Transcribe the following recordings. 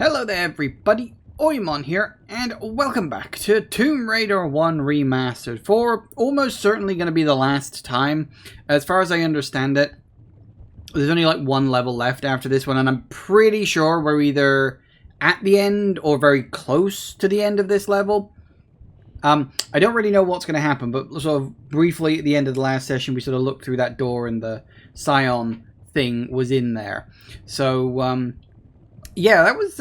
Hello there everybody, Oimon here, and welcome back to Tomb Raider 1 Remastered for almost certainly going to be the last time. As far as I understand it, there's only like one level left after this one, and I'm pretty sure we're either at the end or very close to the end of this level. I don't really know what's going to happen, but sort of briefly at the end of the last session we sort of looked through that door and the Scion thing was in there. So, yeah, that was,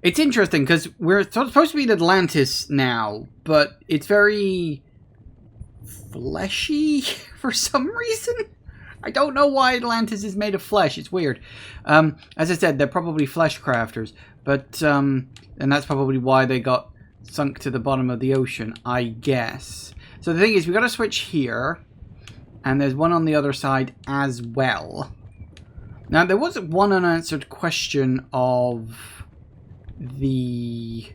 it's interesting, because we're supposed to be in Atlantis now, but it's very fleshy for some reason. I don't know why Atlantis is made of flesh, it's weird. As I said, they're probably flesh crafters, but, and that's probably why they got sunk to the bottom of the ocean, I guess. So the thing is, we got to switch here, and there's one on the other side as well. Now, there was one unanswered question of the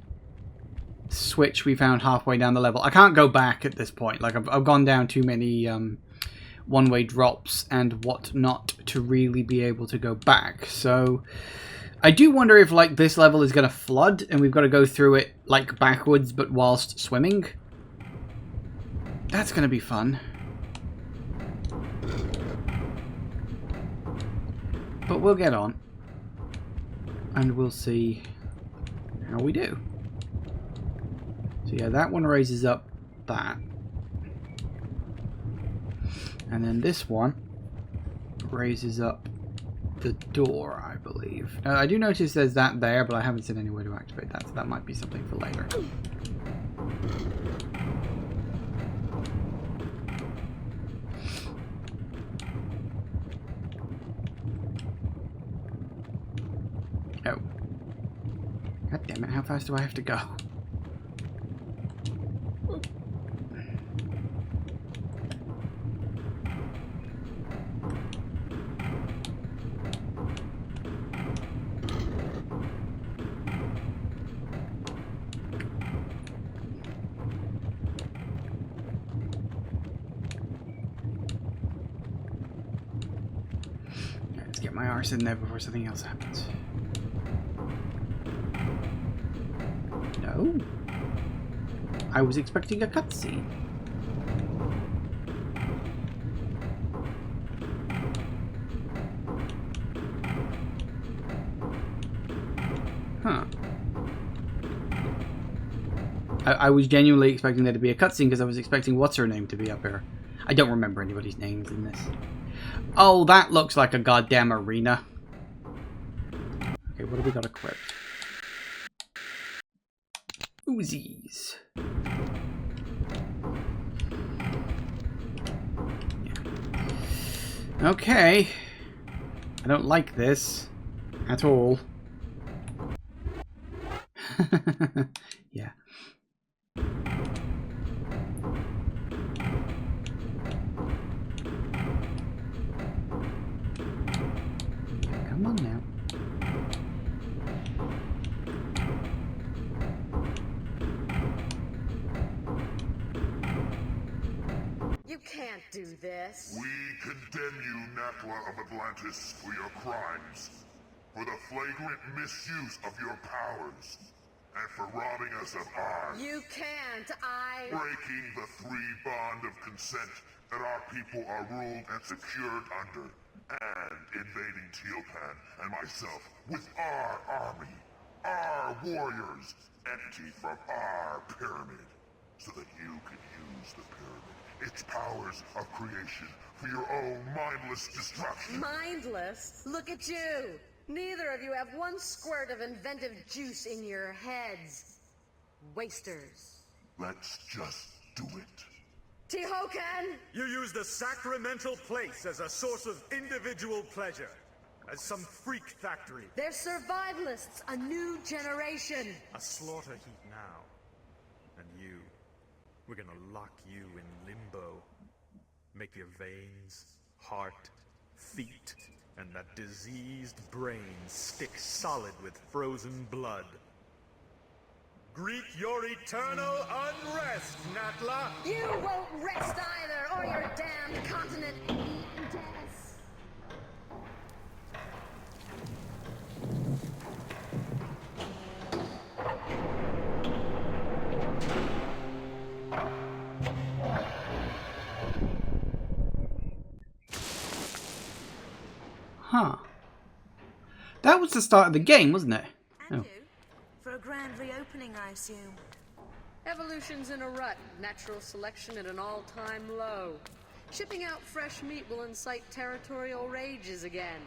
switch we found halfway down the level. I can't go back at this point. Like, I've gone down too many one-way drops and whatnot to really be able to go back. So, I do wonder if, like, this level is going to flood and we've got to go through it, like, backwards but whilst swimming. That's going to be fun. But we'll get on, and we'll see how we do. So yeah, that one raises up that. And then this one raises up the door, I believe. I do notice there's that there, but I haven't seen any way to activate that, so that might be something for later. Oh. God damn it, how fast do I have to go? Let's get my arse in there before something else happens. No. I was expecting a cutscene. Huh. I was genuinely expecting there to be a cutscene because I was expecting what's-her-name to be up here. I don't remember anybody's names in this. Oh, that looks like a goddamn arena. Okay, what have we got equipped? Uzis. Yeah. Okay. I don't like this at all. Yeah. Come on now. You can't do this. We condemn you, Natla of Atlantis, for your crimes, for the flagrant misuse of your powers, and for robbing us of ours. You can't, Breaking the three bond of consent that our people are ruled and secured under, and invading Teopan and myself with our army, our warriors, empty from our pyramid, so that you can use the pyramid, its powers of creation, for your own mindless destruction. Mindless? Look at you! Neither of you have one squirt of inventive juice in your heads. Wasters. Let's just do it. Tehokan! You use the sacramental place as a source of individual pleasure. As some freak factory. They're survivalists, a new generation. A slaughter heap now. And you. We're gonna lock you in limbo. Make your veins, heart, feet, and that diseased brain stick solid with frozen blood. Greet your eternal unrest, Natla! You won't rest either, or your damned continent eaten death. that was the start of the game, wasn't it? And Oh. you? For a grand reopening, I assume. Evolution's in a rut, natural selection at an all-time low. Shipping out fresh meat will incite territorial rages again.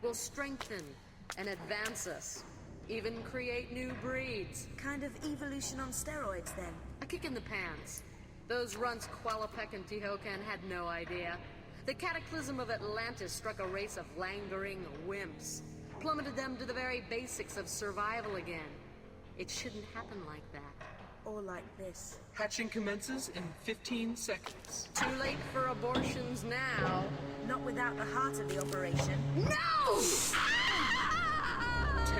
Will strengthen and advance us. Even create new breeds. Kind of evolution on steroids, then. A kick in the pants. Those runts Qualopec and Tehocan had no idea. The cataclysm of Atlantis struck a race of languoring wimps. Plummeted them to the very basics of survival again. It shouldn't happen like that. Or like this. Hatching commences in 15 seconds. Too late for abortions now. Not without the heart of the operation. No! 10,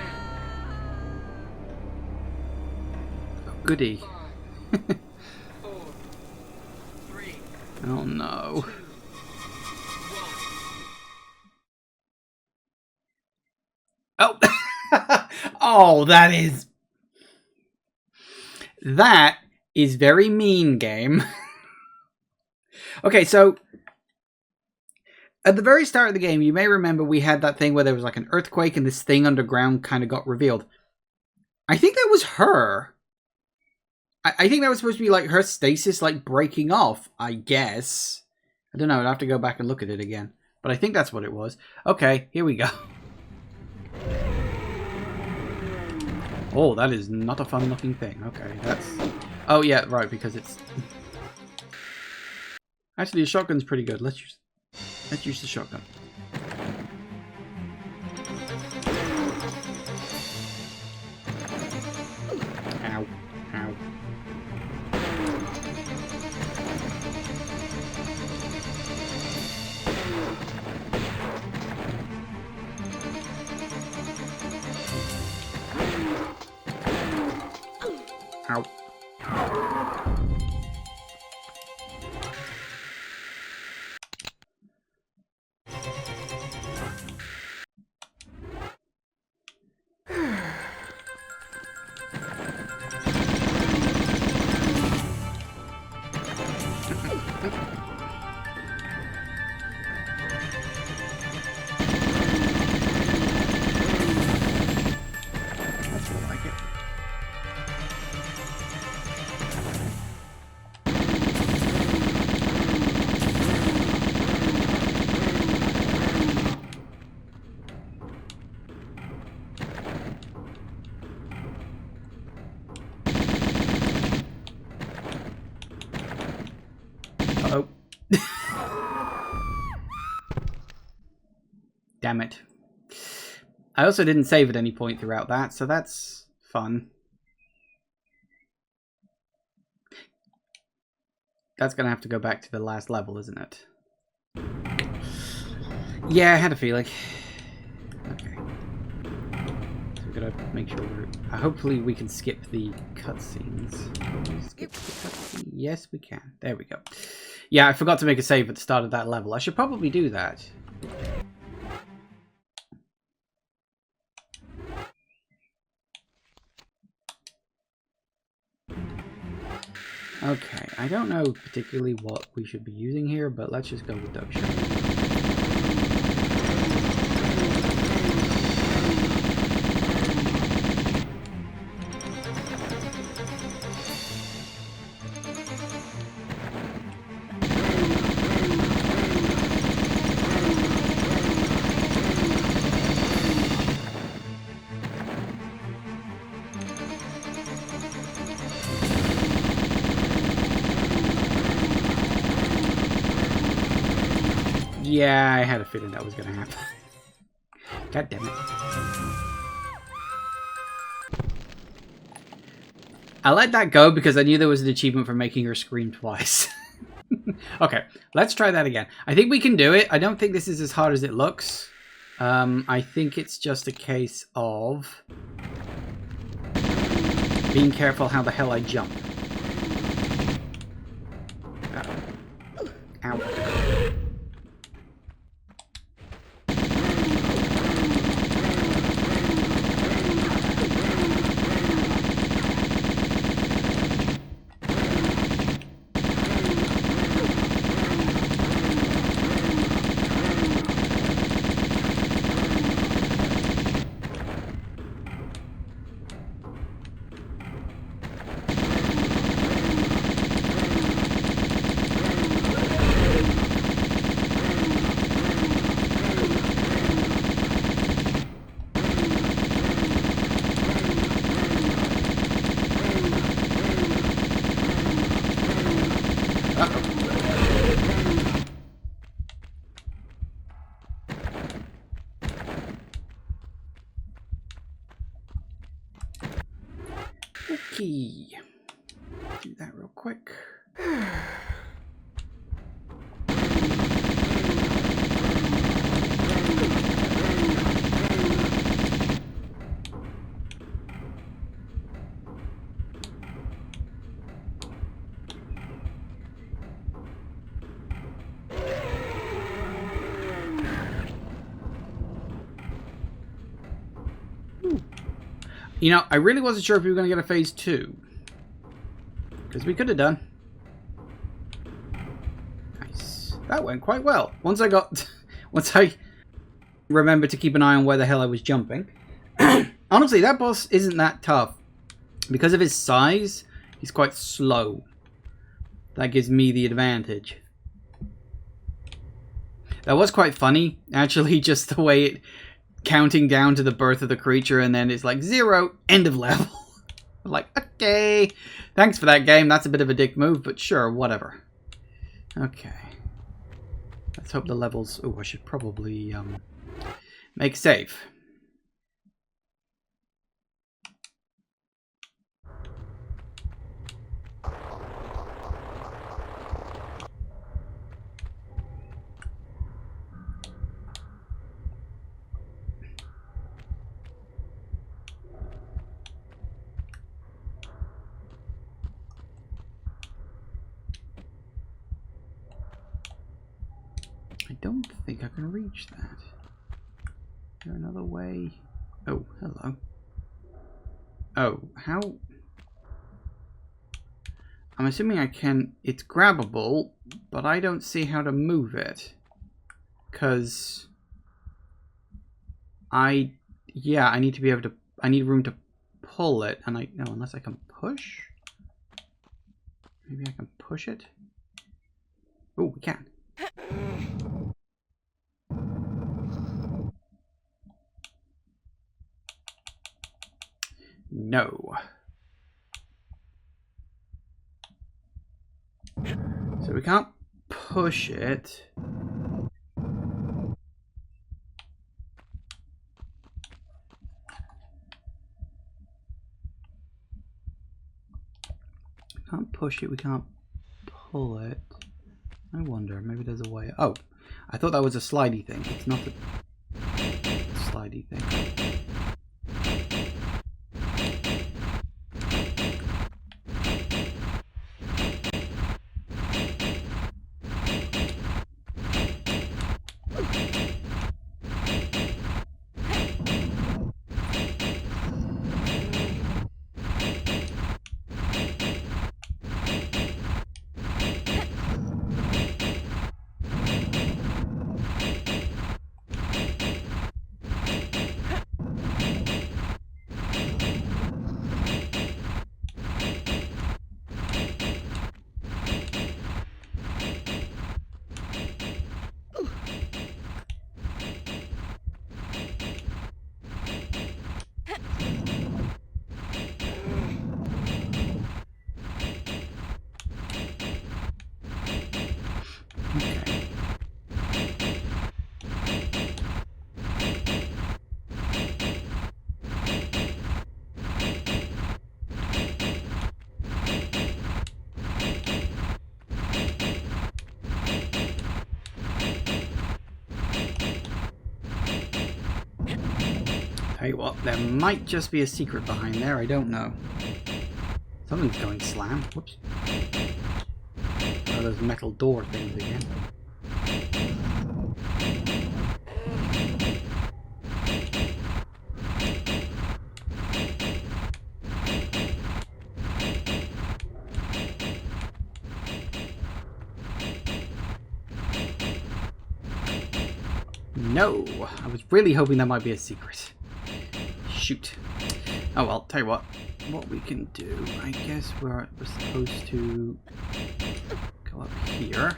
Goody. 5, 4, 3, Oh no. 2, 1. Oh! Oh, that is very mean, game. Okay, so at the very start of the game, you may remember we had that thing where there was like an earthquake and this thing underground kind of got revealed. I think that was her. I think that was supposed to be like her stasis like breaking off, I guess. I don't know, I'd have to go back and look at it again. But I think that's what it was. Okay, here we go. Oh, that is not a fun looking thing. Okay, that's... Oh yeah, right, because it's... Actually, the shotgun's pretty good. Let's use the shotgun. Ow. Ow. Ow. That's more like it. Uh-oh. Damn it. I also didn't save at any point throughout that, so that's fun. That's gonna have to go back to the last level, isn't it? Yeah, I had a feeling. Okay. So we've got to make sure we're... hopefully we can skip the cutscenes. Skip the cutscene. Yes, we can. There we go. Yeah, I forgot to make a save at the start of that level. I should probably do that. Okay, I don't know particularly what we should be using here, but let's just go with Duck Shot. Yeah, I had a feeling that was going to happen. God damn it. I let that go because I knew there was an achievement for making her scream twice. Okay, let's try that again. I think we can do it. I don't think this is as hard as it looks. I think it's just a case of being careful how the hell I jump. Ow. Okay. Do that real quick. You know, I really wasn't sure if we were going to get a phase 2. Because we could have done. Nice. That went quite well. Once I remembered to keep an eye on where the hell I was jumping. Honestly, that boss isn't that tough. Because of his size, he's quite slow. That gives me the advantage. That was quite funny, actually, just the way it counting down to the birth of the creature, and then it's like 0, end of level. Like, okay, thanks for that game. That's a bit of a dick move, but sure, whatever. Okay, let's hope the levels. Oh, I should probably make save. I don't think I can reach that. Is there another way? Oh, hello. Oh, how? I'm assuming I can... It's grabbable, but I don't see how to move it. Because... Yeah, I need to be able to... I need room to pull it, and no, unless I can push? Maybe I can push it? Oh, we can. No. So we can't push it. We can't push it, we can't pull it. I wonder, maybe there's a way. Oh, I thought that was a slidey thing. It's not a slidey thing. Tell you what, there might just be a secret behind there, I don't know. Something's going slam. Whoops. Oh, those metal door things again. No! I was really hoping that might be a secret. Shoot. Oh well, tell you what we can do, I guess we're supposed to go up here.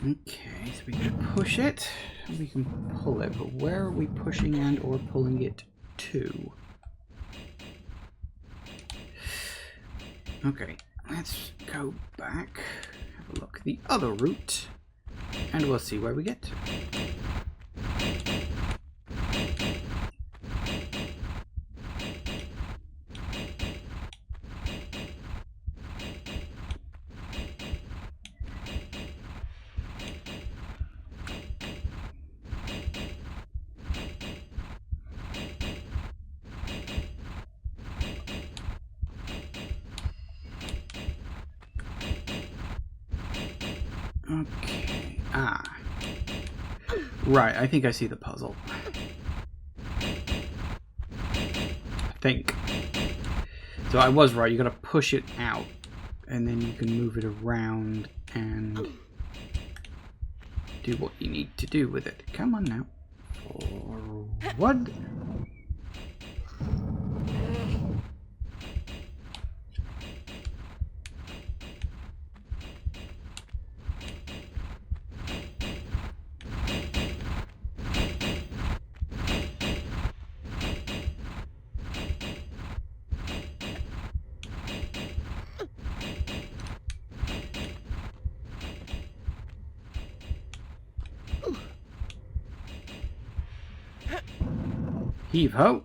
Okay, so we can push it, and we can pull it, but where are we pushing and or pulling it to? Okay, let's go back, have a look at the other route, and we'll see where we get to. Okay, right, I think I see the puzzle. I think. So I was right, you gotta push it out, and then you can move it around and do what you need to do with it. Come on now. Forward. Heave ho.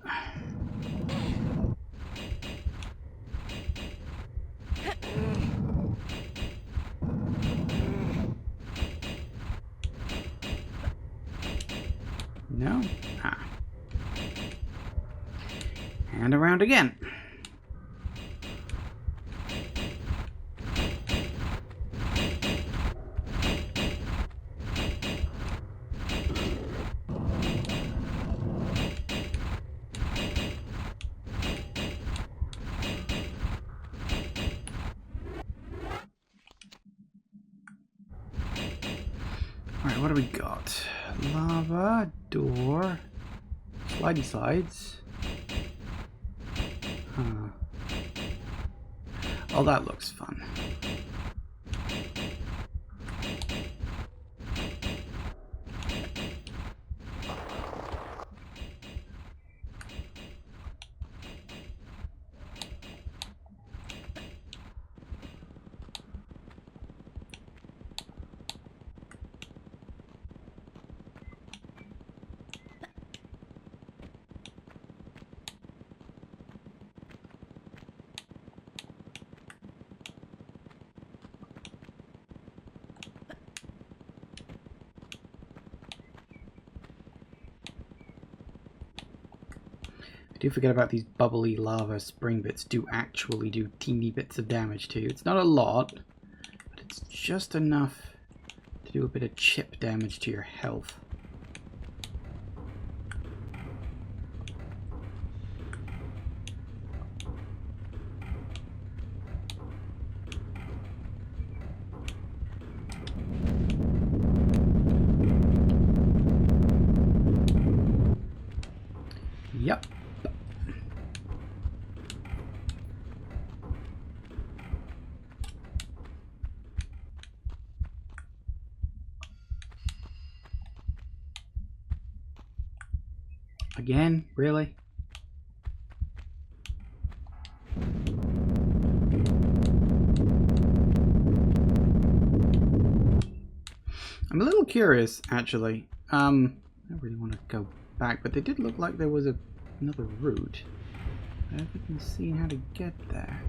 No? And around again. Alright, what do we got? Lava, door, slidey slides. Huh. Oh, that looks fun. I do forget about these bubbly lava spring bits do actually do teeny bits of damage to you. It's not a lot, but it's just enough to do a bit of chip damage to your health. Yep. Again? Really? I'm a little curious, actually. I don't really want to go back, but they did look like there was another route. I don't think I can see how to get there.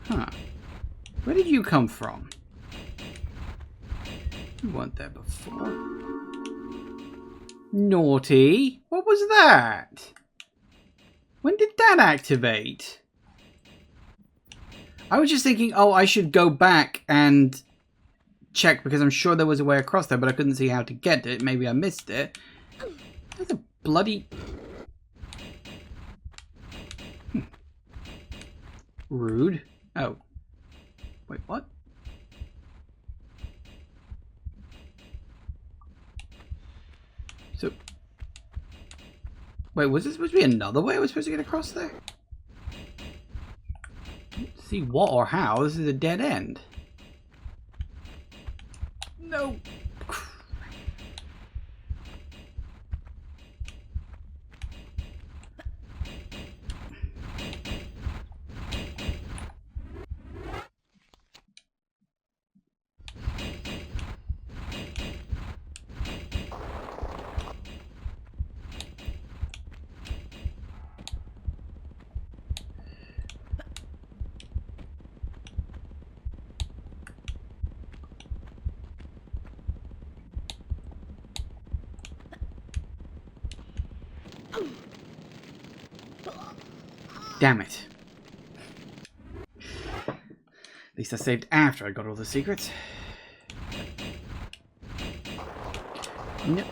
Huh. Where did you come from? You weren't there before. Naughty. What was that? When did that activate? I was just thinking, oh, I should go back and check because I'm sure there was a way across there, but I couldn't see how to get it. Maybe I missed it. There's a bloody... Rude. Oh. Wait, what? So... Wait, was this supposed to be another way I was supposed to get across there? Let's see what or how. This is a dead end. No. Damn it. At least I saved after I got all the secrets. Nope.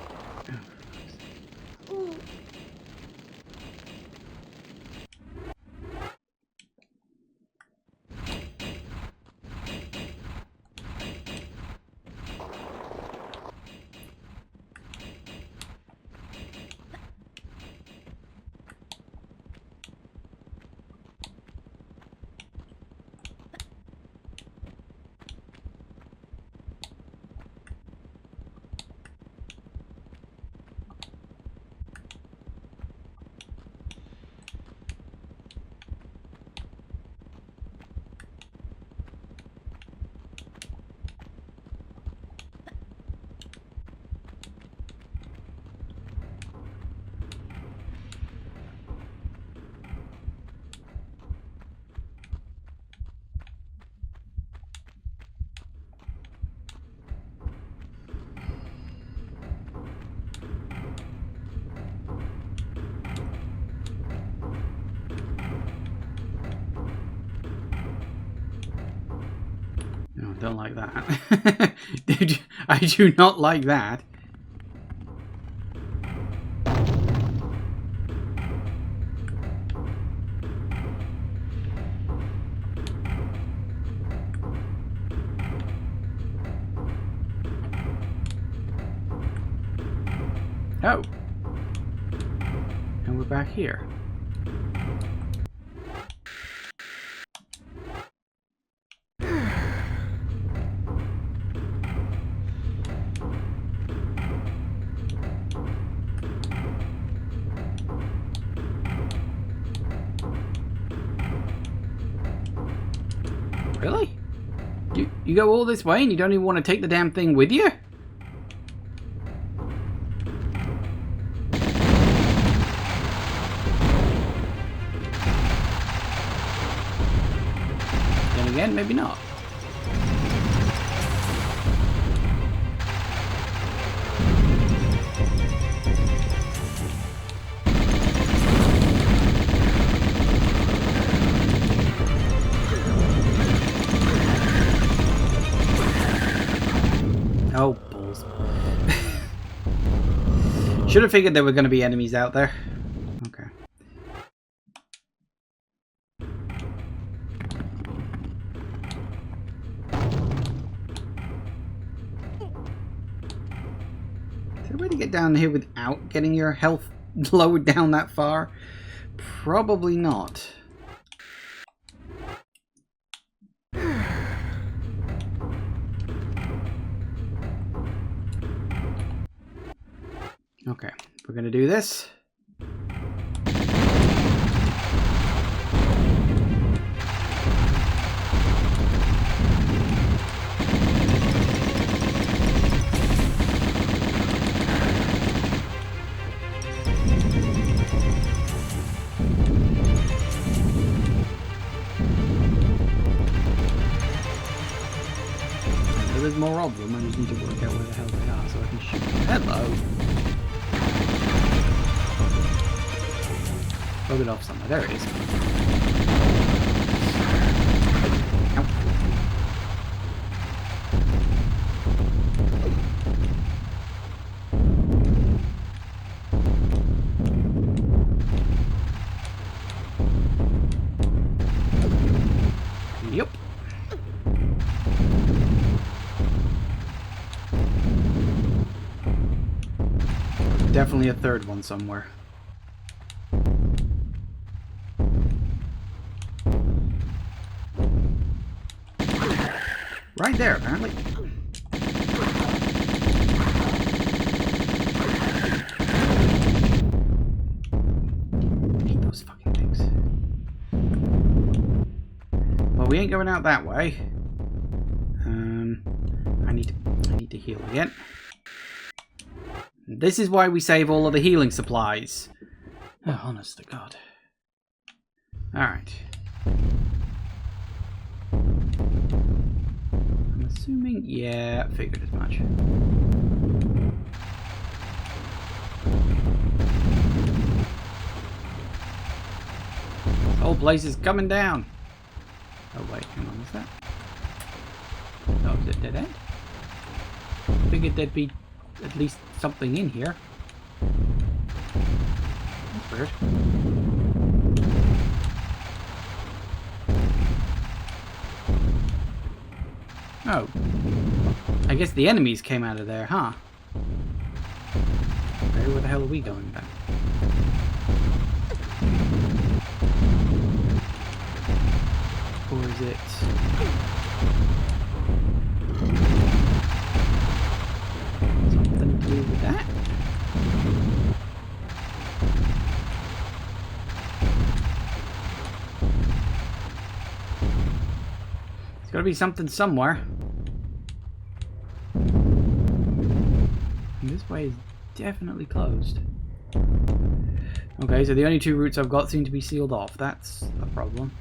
No, don't like that. I do not like that. Oh. And we're back here. Really? You go all this way and you don't even want to take the damn thing with you? Then again, maybe not. Oh, balls. Should have figured there were going to be enemies out there. Okay. Is there a way to get down here without getting your health lowered down that far? Probably not. Okay, we're gonna do this. There's more of them. I just need to work out where the hell they are so I can shoot them. Hello. Bug it off somewhere. There it is. Ow. definitely a third one somewhere. Right there, apparently. I hate those fucking things. Well, we ain't going out that way. I need to heal again. This is why we save all of the healing supplies. Oh, honest to God. Alright. I'm assuming... Yeah, figured as much. This whole place is coming down. Oh wait, hang on, is that? Oh, is it dead end? I figured there'd be at least something in here. That's weird. Oh. I guess the enemies came out of there, huh? Okay, where the hell are we going then? Or is it... something to do with that? There's gotta be something somewhere. And this way is definitely closed. Okay, so the only two routes I've got seem to be sealed off. That's a problem.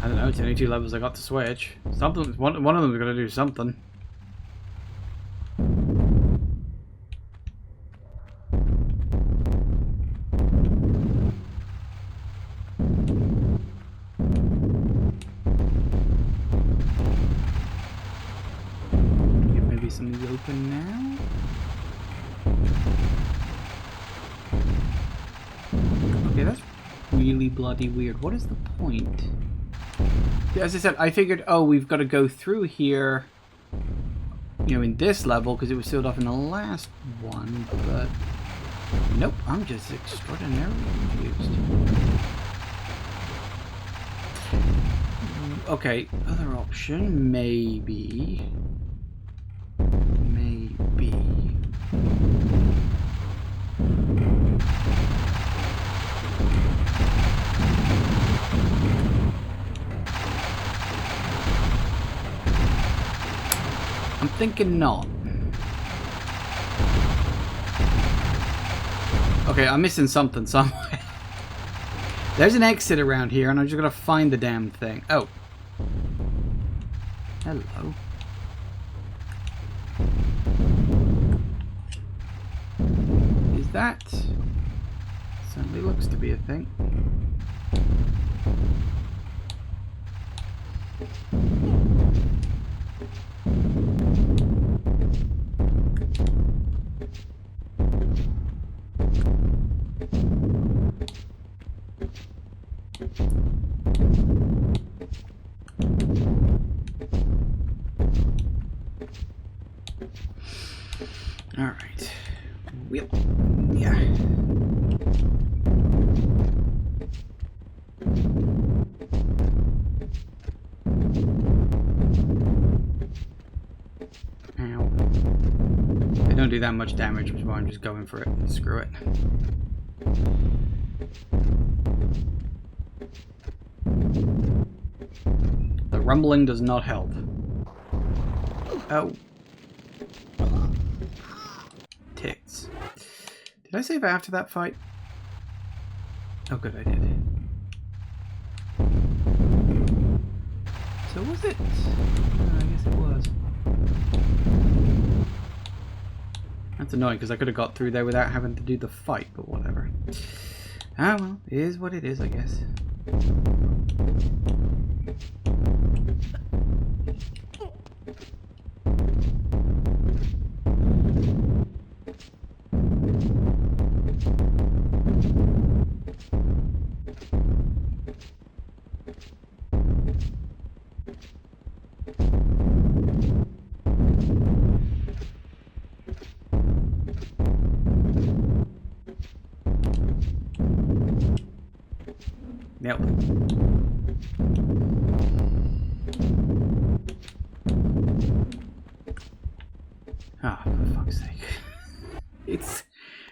I don't know, it's only 2 levels I got to switch. Something, one of them is going to do something. Maybe something's open now? Okay, that's really bloody weird. What is the point? As I said, I figured, oh, we've got to go through here, you know, in this level, because it was sealed off in the last one, but nope, I'm just extraordinarily confused. Okay, other option, maybe. I'm thinking not. Okay, I'm missing something somewhere. There's an exit around here, and I'm just gonna find the damn thing. Oh. Hello. Is that... certainly looks to be a thing. All right. Wheel. Yeah. Ow. They don't do that much damage, which is why I'm just going for it. Screw it. The rumbling does not help. Oh. Tits. Did I save after that fight? Oh good, I did. So was it? I guess it was. That's annoying because I could have got through there without having to do the fight, but whatever. Ah well, it is what it is, I guess. Yep. Ah, oh, for fuck's sake. It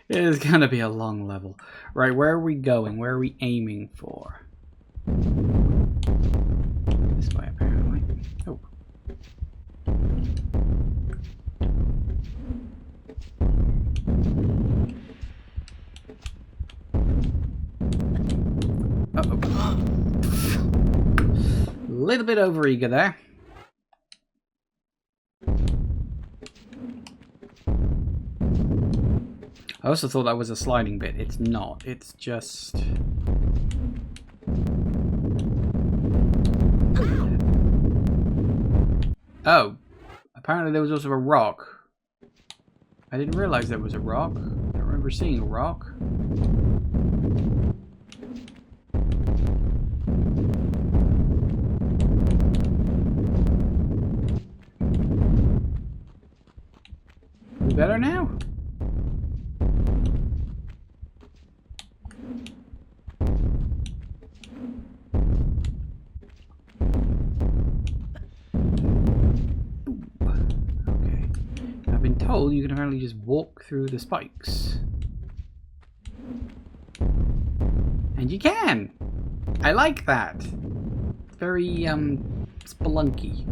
is gonna be a long level. Right, where are we going? Where are we aiming for? This way, apparently. Oh. Uh-oh. A little bit overeager there. I also thought that was a sliding bit. It's not. It's just... Oh. Apparently there was also a rock. I didn't realize there was a rock. I don't remember seeing a rock. We better now? Told you can apparently just walk through the spikes. And you can! I like that. It's very, spelunky.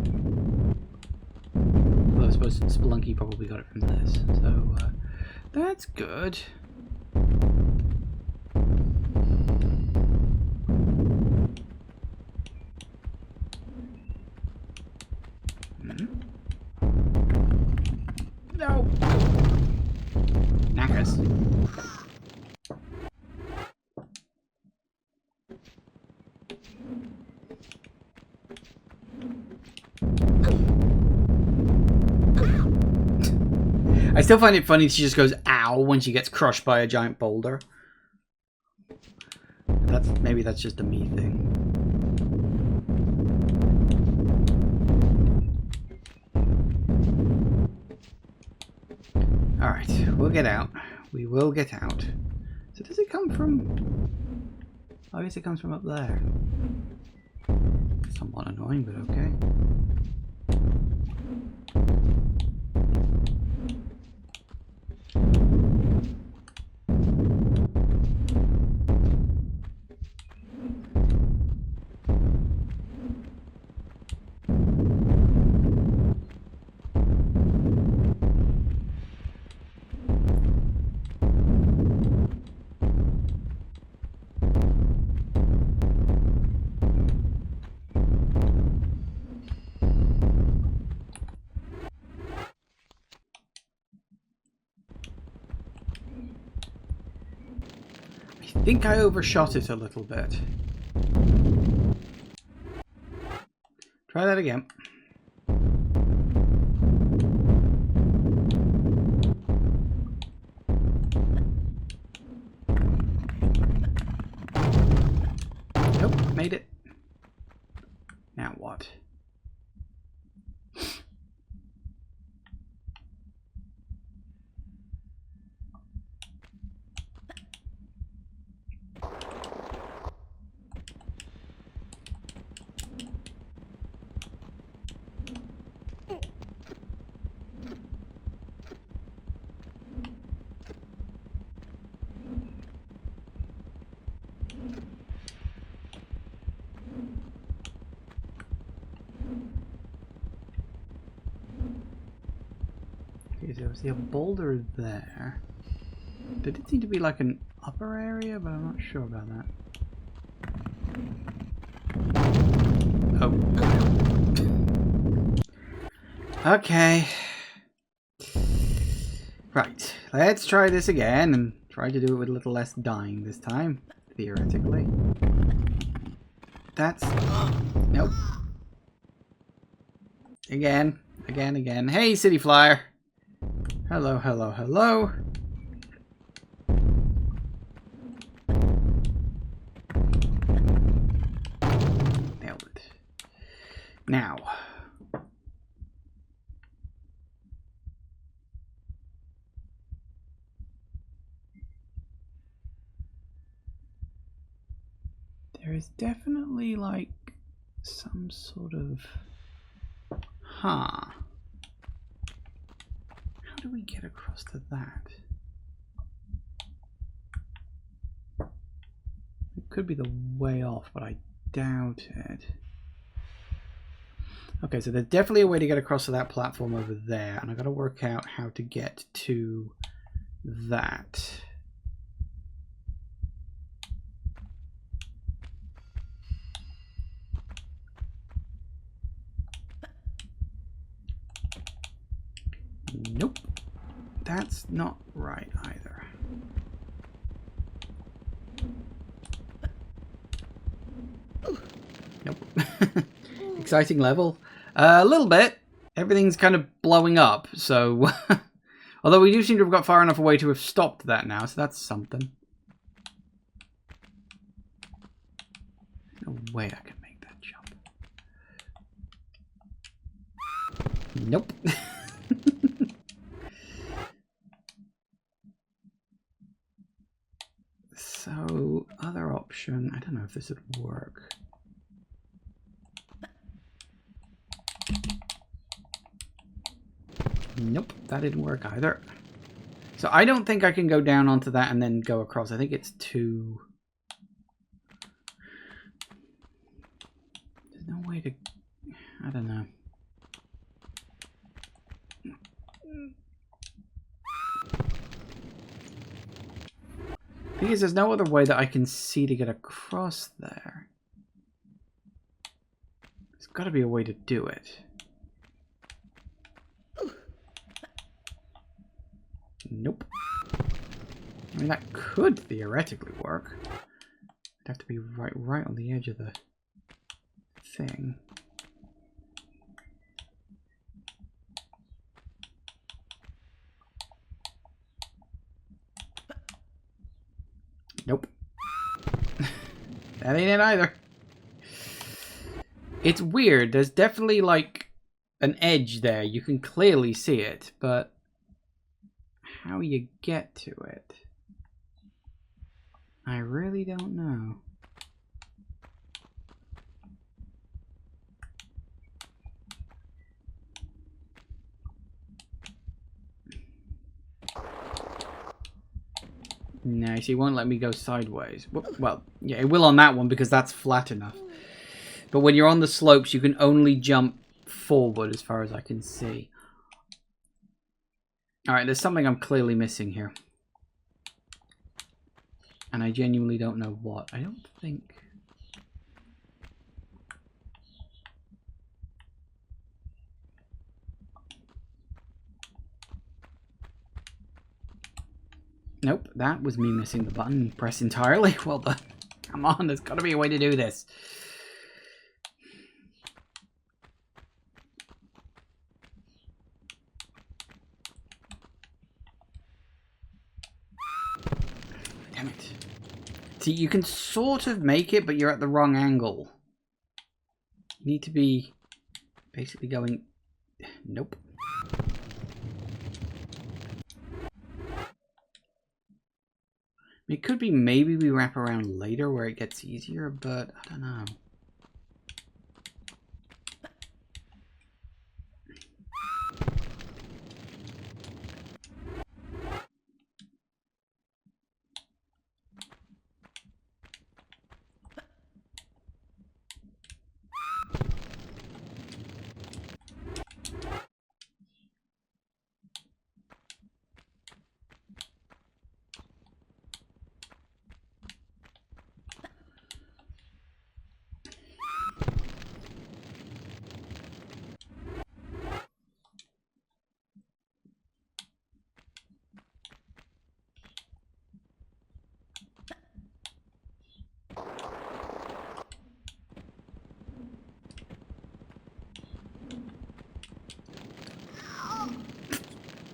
Well, I suppose Spelunky probably got it from this. So, that's good. No. Knackers. I still find it funny she just goes ow when she gets crushed by a giant boulder. Maybe that's just a me thing. Alright, we'll get out. We will get out. So does it come from... I guess it comes from up there. Somewhat annoying, but okay. I think I overshot it a little bit. Try that again. Nope, made it. Now what? So I see a boulder there. There did seem to be like an upper area, but I'm not sure about that. Oh. Okay. Right. Let's try this again and try to do it with a little less dying this time, theoretically. That's... Nope. Again. Again. Hey, City Flyer! Hello. Nailed it. Now, is definitely like some sort of... Huh. How do we get across to that? It could be the way off, but I doubt it. Okay, so there's definitely a way to get across to that platform over there, and I've got to work out how to get to that. Nope. That's not right either. Nope. Exciting level. A little bit. Everything's kind of blowing up, so... Although we do seem to have got far enough away to have stopped that now, so that's something. No way I can make that jump. Nope. So, other option... I don't know if this would work. Nope, that didn't work either. So I don't think I can go down onto that and then go across. I think it's too... There's no way to... I don't know. Because there's no other way that I can see to get across there. There's got to be a way to do it. Nope. I mean, that could theoretically work. It'd have to be right on the edge of the thing. Nope. That ain't it either. It's weird. There's definitely like an edge there. You can clearly see it, but how you get to it, I really don't know. No, she won't let me go sideways. Well, yeah, it will on that one because that's flat enough. But when you're on the slopes, you can only jump forward as far as I can see. Alright, there's something I'm clearly missing here. And I genuinely don't know what. I don't think... Nope, that was me missing the button press entirely. Well done. Come on, there's got to be a way to do this. Damn it. See, you can sort of make it, but you're at the wrong angle. You need to be basically going... Nope. It could be maybe we wrap around later where it gets easier, but I don't know.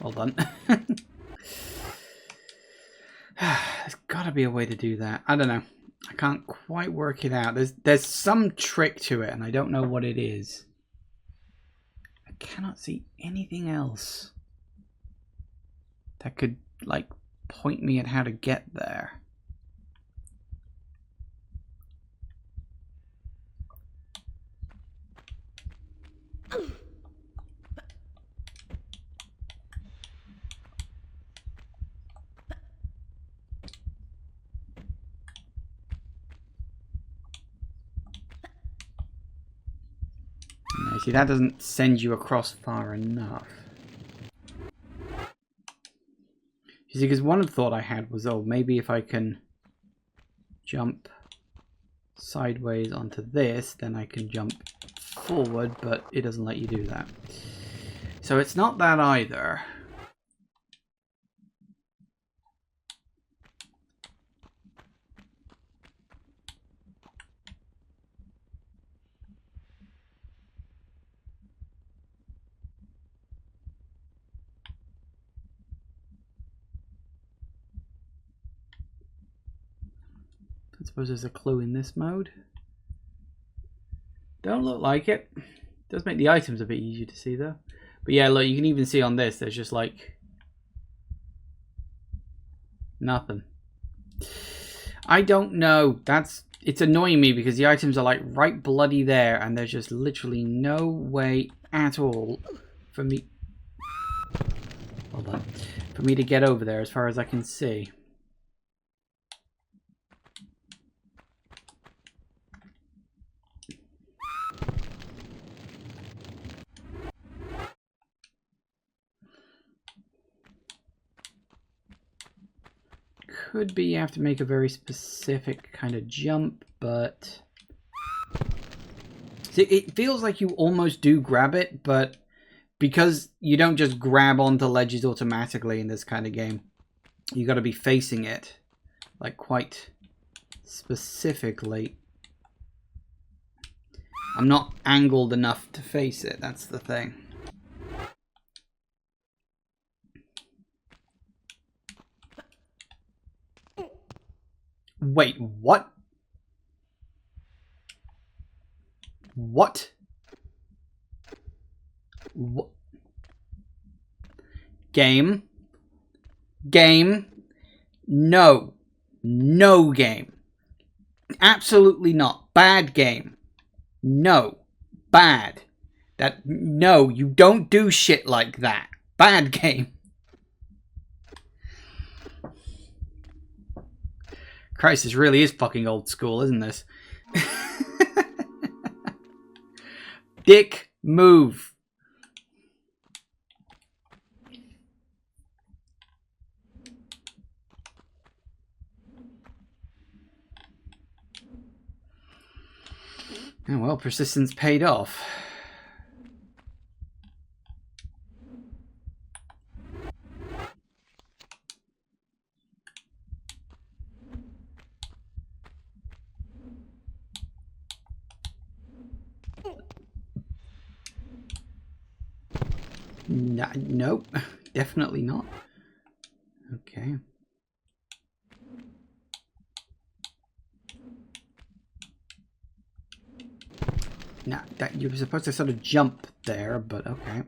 Well done. There's got to be a way to do that. I don't know. I can't quite work it out. There's some trick to it, and I don't know what it is. I cannot see anything else that could, like, point me at how to get there. See, that doesn't send you across far enough. You see, because one thought I had was, oh, maybe if I can jump sideways onto this, then I can jump forward, but it doesn't let you do that. So it's not that either. I suppose there's a clue in this mode. Don't look like it. Does make the items a bit easier to see though. But yeah, look, you can even see on this, there's just like nothing. I don't know. It's annoying me because the items are like right bloody there and there's just literally no way at all for me. Hold on. For me to get over there as far as I can see. Could be you have to make a very specific kind of jump, but see, it feels like you almost do grab it, but because you don't just grab onto ledges automatically in this kind of game, you got to be facing it like quite specifically. I'm not angled enough to face it, that's the thing. Wait, what? What? What? Game? Game? No. No game. Absolutely not. Bad game. No. Bad. No, you don't do shit like that. Bad game. Christ, this really is fucking old school, isn't this? Dick move. Oh, well, persistence paid off. Nope, definitely not. Okay. Now, that you were supposed to sort of jump there, but okay. I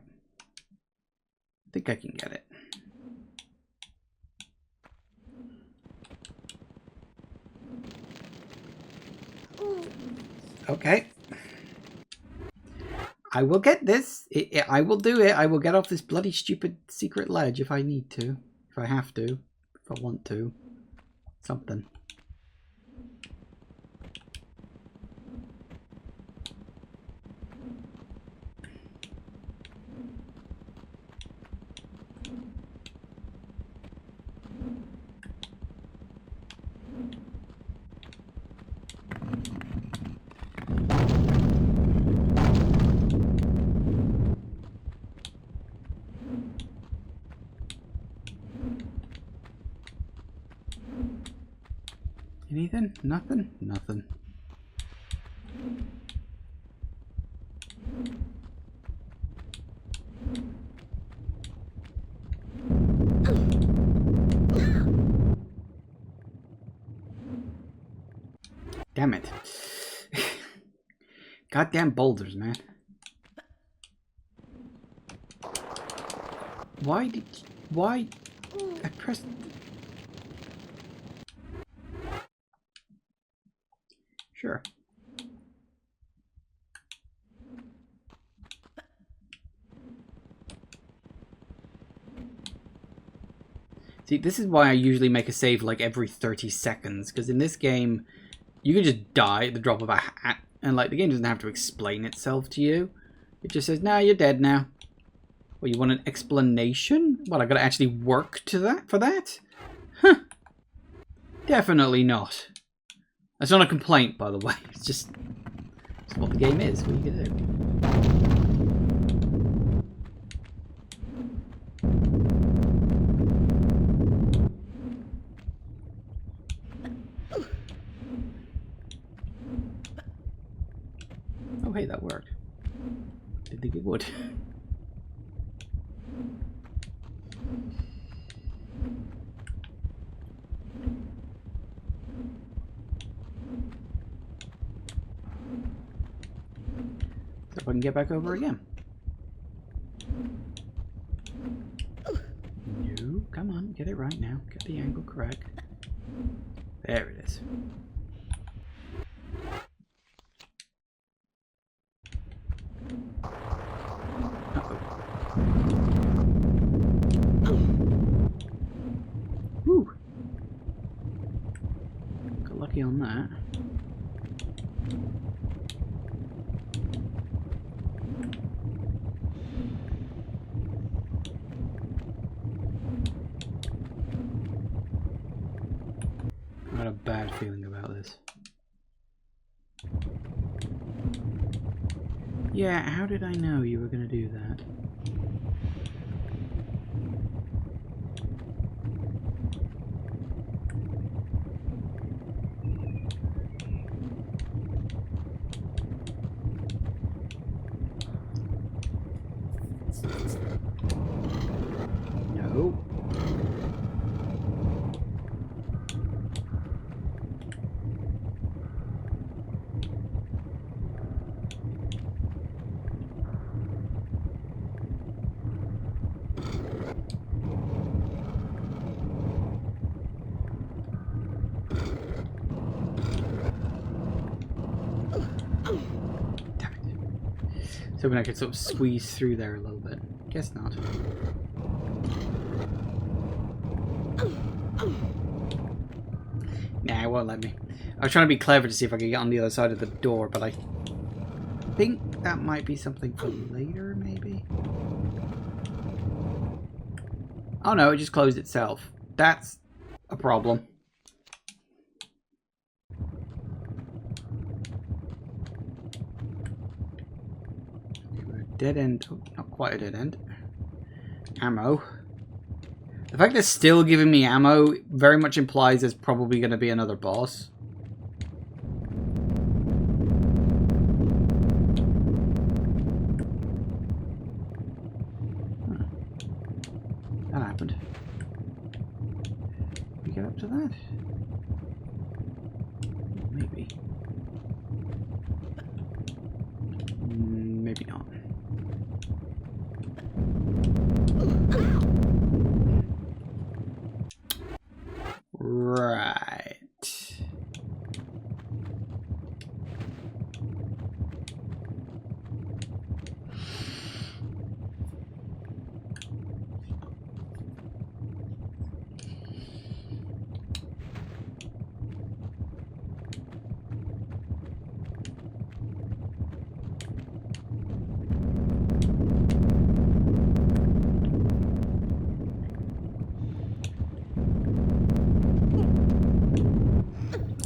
think I can get it. Okay. I will get this. I will do it. I will get off this bloody stupid secret ledge if I need to. If I have to. If I want to. Something. Anything? Nothing? Nothing. Damn it. Goddamn boulders, man. Why? I pressed... Sure. See, this is why I usually make a save like every 30 seconds, because in this game, you can just die at the drop of a hat, and like the game doesn't have to explain itself to you. It just says, "No, you're dead now." Well, you want an explanation? What, I gotta actually work to that for that? Huh. Definitely not. That's not a complaint, by the way. It's just it's what the game is. What are you gonna do? Oh, hey, that worked. Didn't think it would. So if I can get back over again. No, come on, get it right now. Get the angle correct. There it is. Whew. Got lucky on that. I had a bad feeling about this. Yeah, how did I know you were going to do that? No. So I could sort of squeeze through there a little bit. Guess not. Nah, it won't let me. I was trying to be clever to see if I could get on the other side of the door, but I think that might be something for later, maybe? Oh no, it just closed itself. That's a problem. Dead end. Oh, not quite a dead end. Ammo. The fact they're still giving me ammo very much implies there's probably going to be another boss. Huh. That happened. Can we get up to that? Maybe. Maybe not. Right.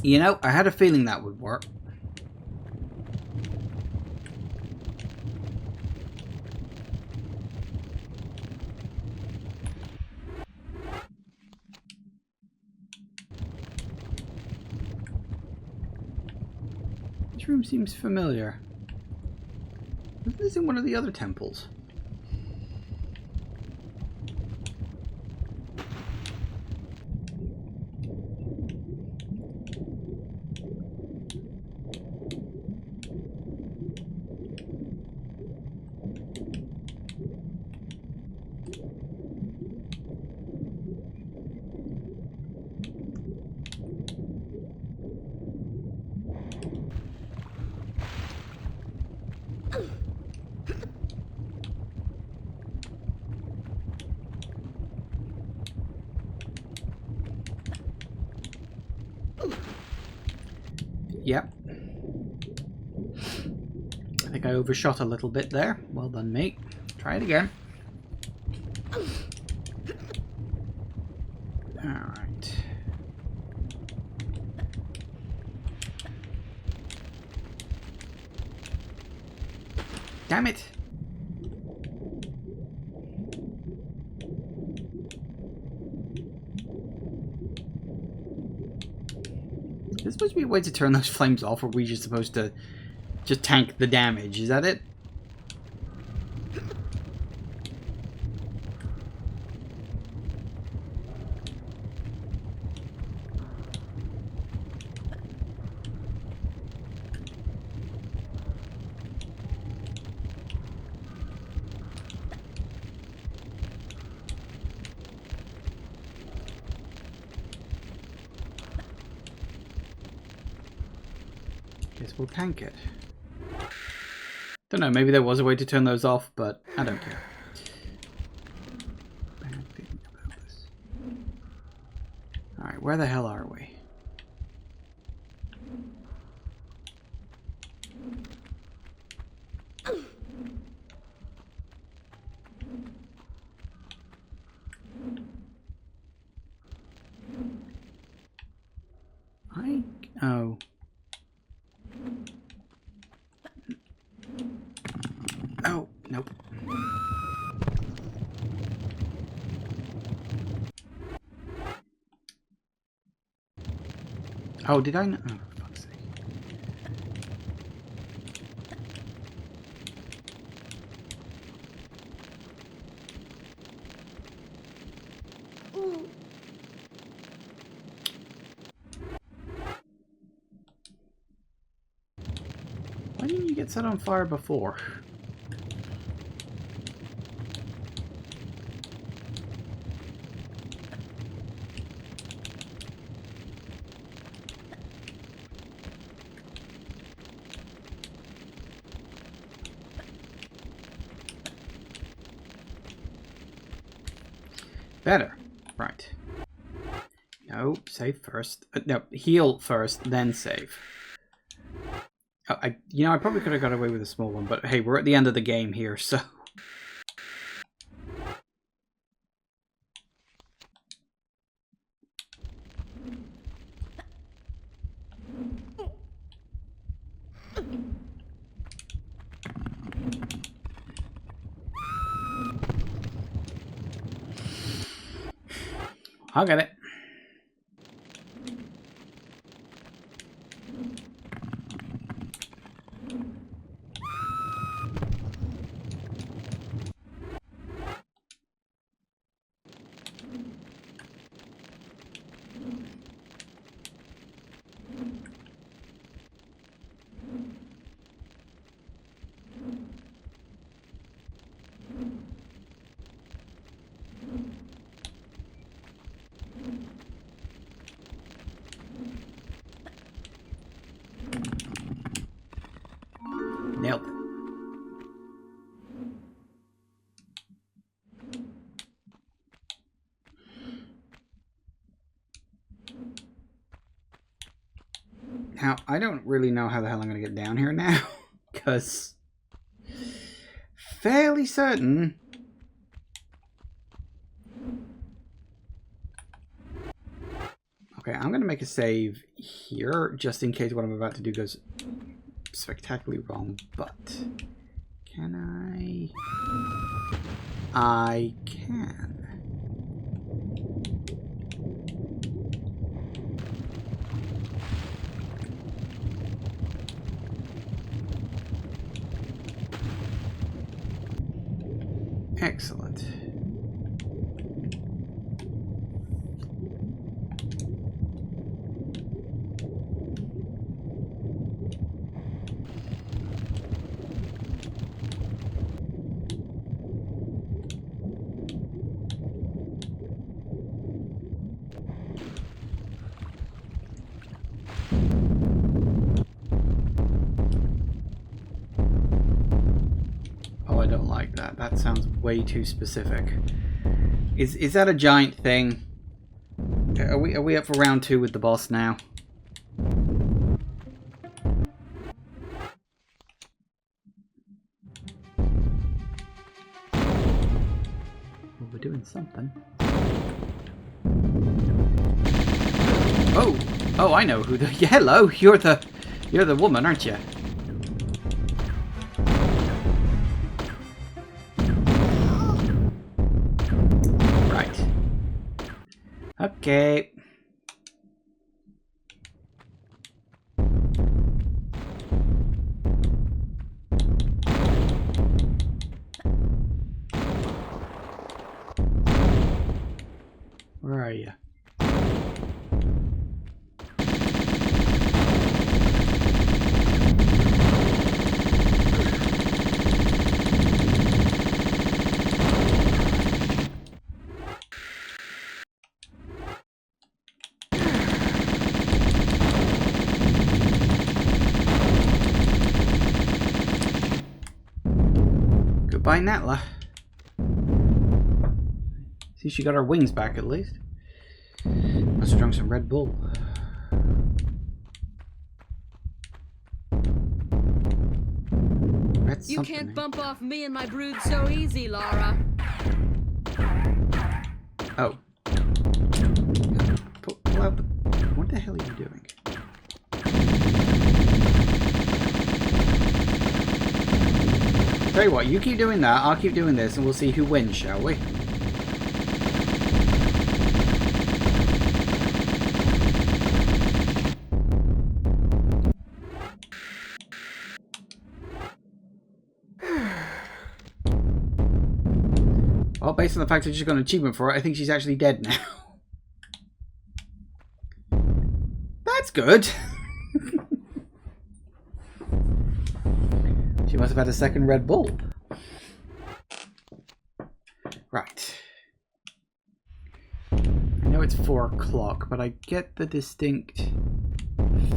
You know, I had a feeling that would work. This room seems familiar. Isn't this in one of the other temples? Yep. I think I overshot a little bit there. Well done, mate. Try it again. Alright. Damn it! Is there supposed to be a way to turn those flames off, or are we just supposed to just tank the damage? Is that it? Guess we'll tank it. Don't know, maybe there was a way to turn those off, but I don't care. Bad feeling about this. Alright, where the hell are we? Oh. Oh, nope. Oh, did I know? Oh, for fuck's sake. Why didn't you get set on fire before? Better. Right. No, save first. No, heal first, then save. Oh, I probably could have got away with a small one, but hey, we're at the end of the game here, so... I'll get it. Nailed it. Now, I don't really know how the hell I'm going to get down here now, because fairly certain okay, I'm going to make a save here, just in case what I'm about to do goes spectacularly wrong, but can I? I can. Excellent. That sounds way too specific. Is that a giant thing? Are we up for round 2 with the boss now? Well, we're doing something. Oh! Oh, I know who the... Yeah, hello! You're the woman, aren't you? Right. Okay. Where are you? Goodbye, Natla. See, she got her wings back at least. Must have drunk some Red Bull. That's You something, can't eh? bump off me and my brood so easy, Lara. Oh. Pull out the... What the hell are you doing? Tell you what, you keep doing that, I'll keep doing this, and we'll see who wins, shall we? Well, based on the fact that she's got an achievement for it, I think she's actually dead now. That's good. She must have had a second Red Bull. Right. I know it's 4 o'clock, but I get the distinct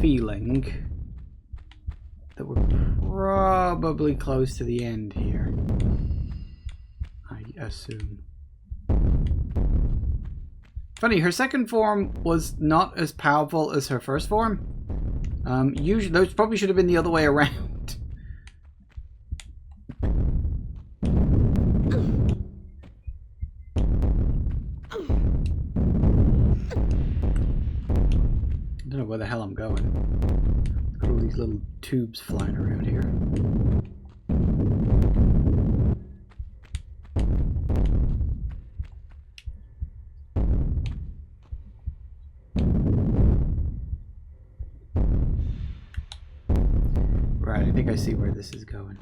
feeling that we're probably close to the end here. I assume. Funny, her second form was not as powerful as her first form. Usually, those probably should have been the other way around. I don't know where the hell I'm going. Got all these little tubes flying around here. Right, I think I see where this is going.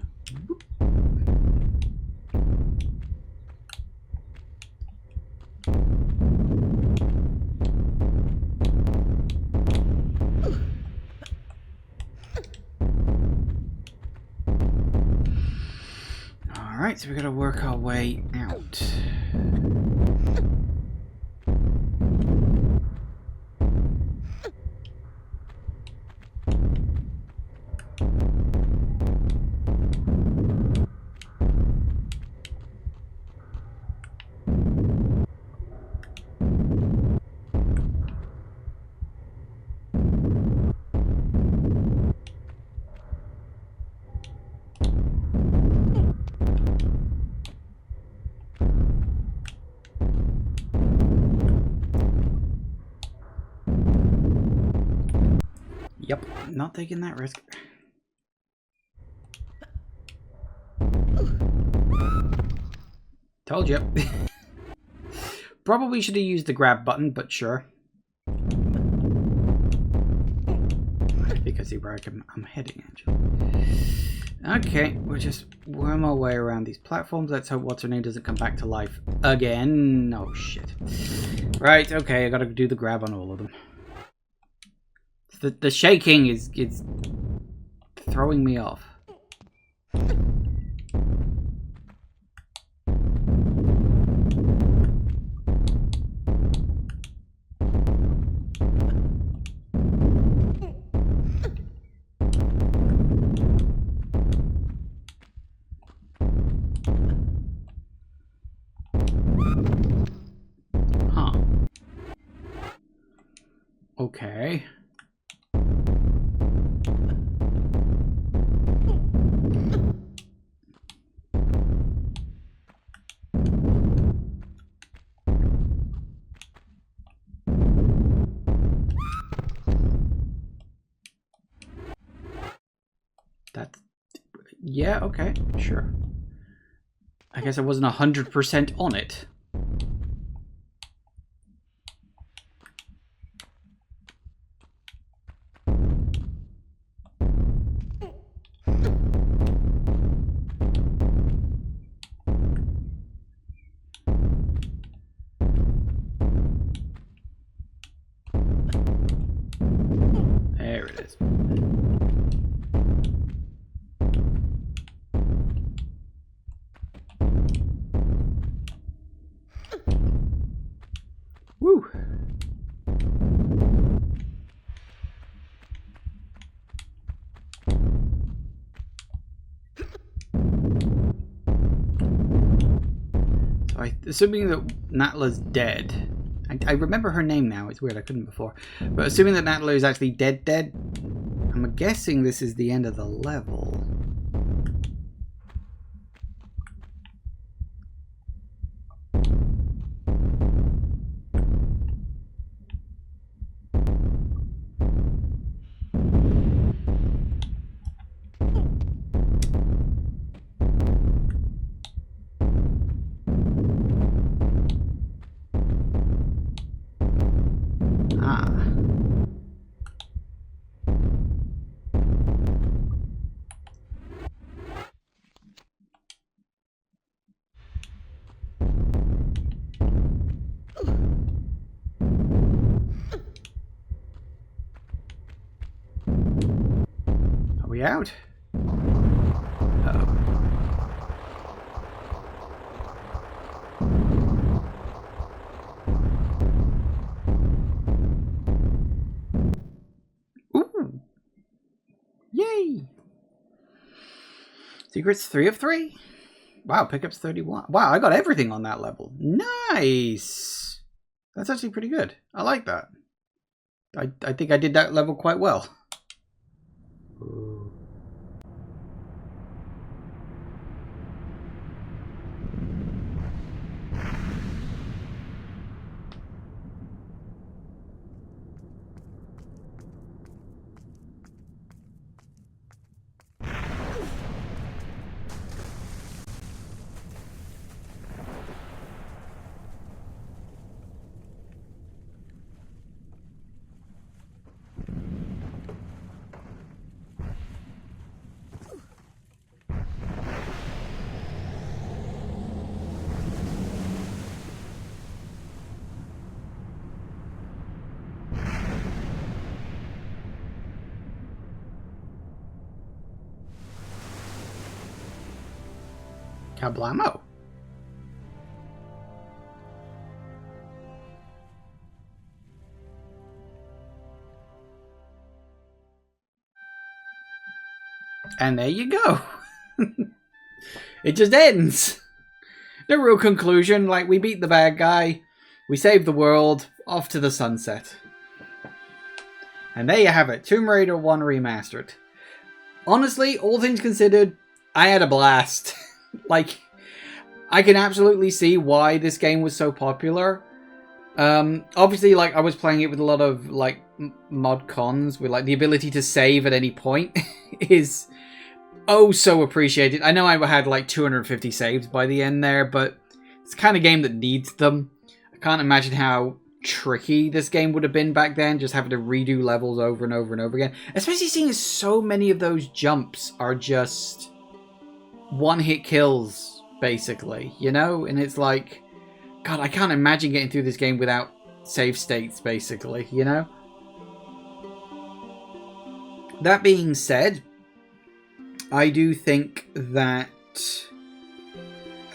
Alright, so we gotta work our way out. Yep, not taking that risk. Told you. Probably should have used the grab button, but sure. I think I see where I'm heading, actually. Okay, we'll just worm our way around these platforms. Let's hope what's-her-name doesn't come back to life again. Oh, shit. Right, okay, I gotta do the grab on all of them. The shaking is throwing me off. Huh. Okay. Yeah, okay, sure. I guess I wasn't 100% on it. There it is. Woo! So assuming that Natla's dead, I remember her name now. It's weird, I couldn't before. But assuming that Natla is actually dead, I'm guessing this is the end of the level. Are we out? Uh-oh. Ooh! Yay! Secrets 3 of 3? Wow, pickups 31. Wow, I got everything on that level. Nice! That's actually pretty good. I like that. I think I did that level quite well. Ooh. Kablamo. And there you go. It just ends. No real conclusion. Like, we beat the bad guy, we saved the world, off to the sunset. And there you have it. Tomb Raider 1 Remastered. Honestly, all things considered, I had a blast. Like, I can absolutely see why this game was so popular. Obviously, like, I was playing it with a lot of, like, mod cons, with, like, the ability to save at any point is oh so appreciated. I know I had, like, 250 saves by the end there, but it's the kind of game that needs them. I can't imagine how tricky this game would have been back then, just having to redo levels over and over and over again. Especially seeing as so many of those jumps are just one-hit kills, basically, you know? And it's like, God, I can't imagine getting through this game without save states, basically, you know? That being said, I do think that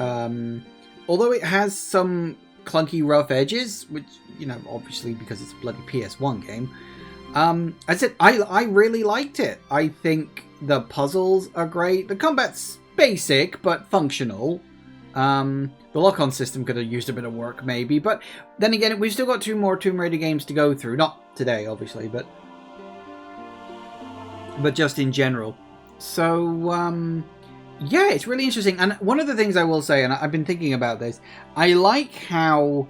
although it has some clunky, rough edges, which, you know, obviously because it's a bloody PS1 game, I said I really liked it. I think the puzzles are great. The combat's basic, but functional. The lock-on system could have used a bit of work, maybe. But then again, we've still got 2 more Tomb Raider games to go through. Not today, obviously, but just in general. So, yeah, it's really interesting. And one of the things I will say, and I've been thinking about this, I like how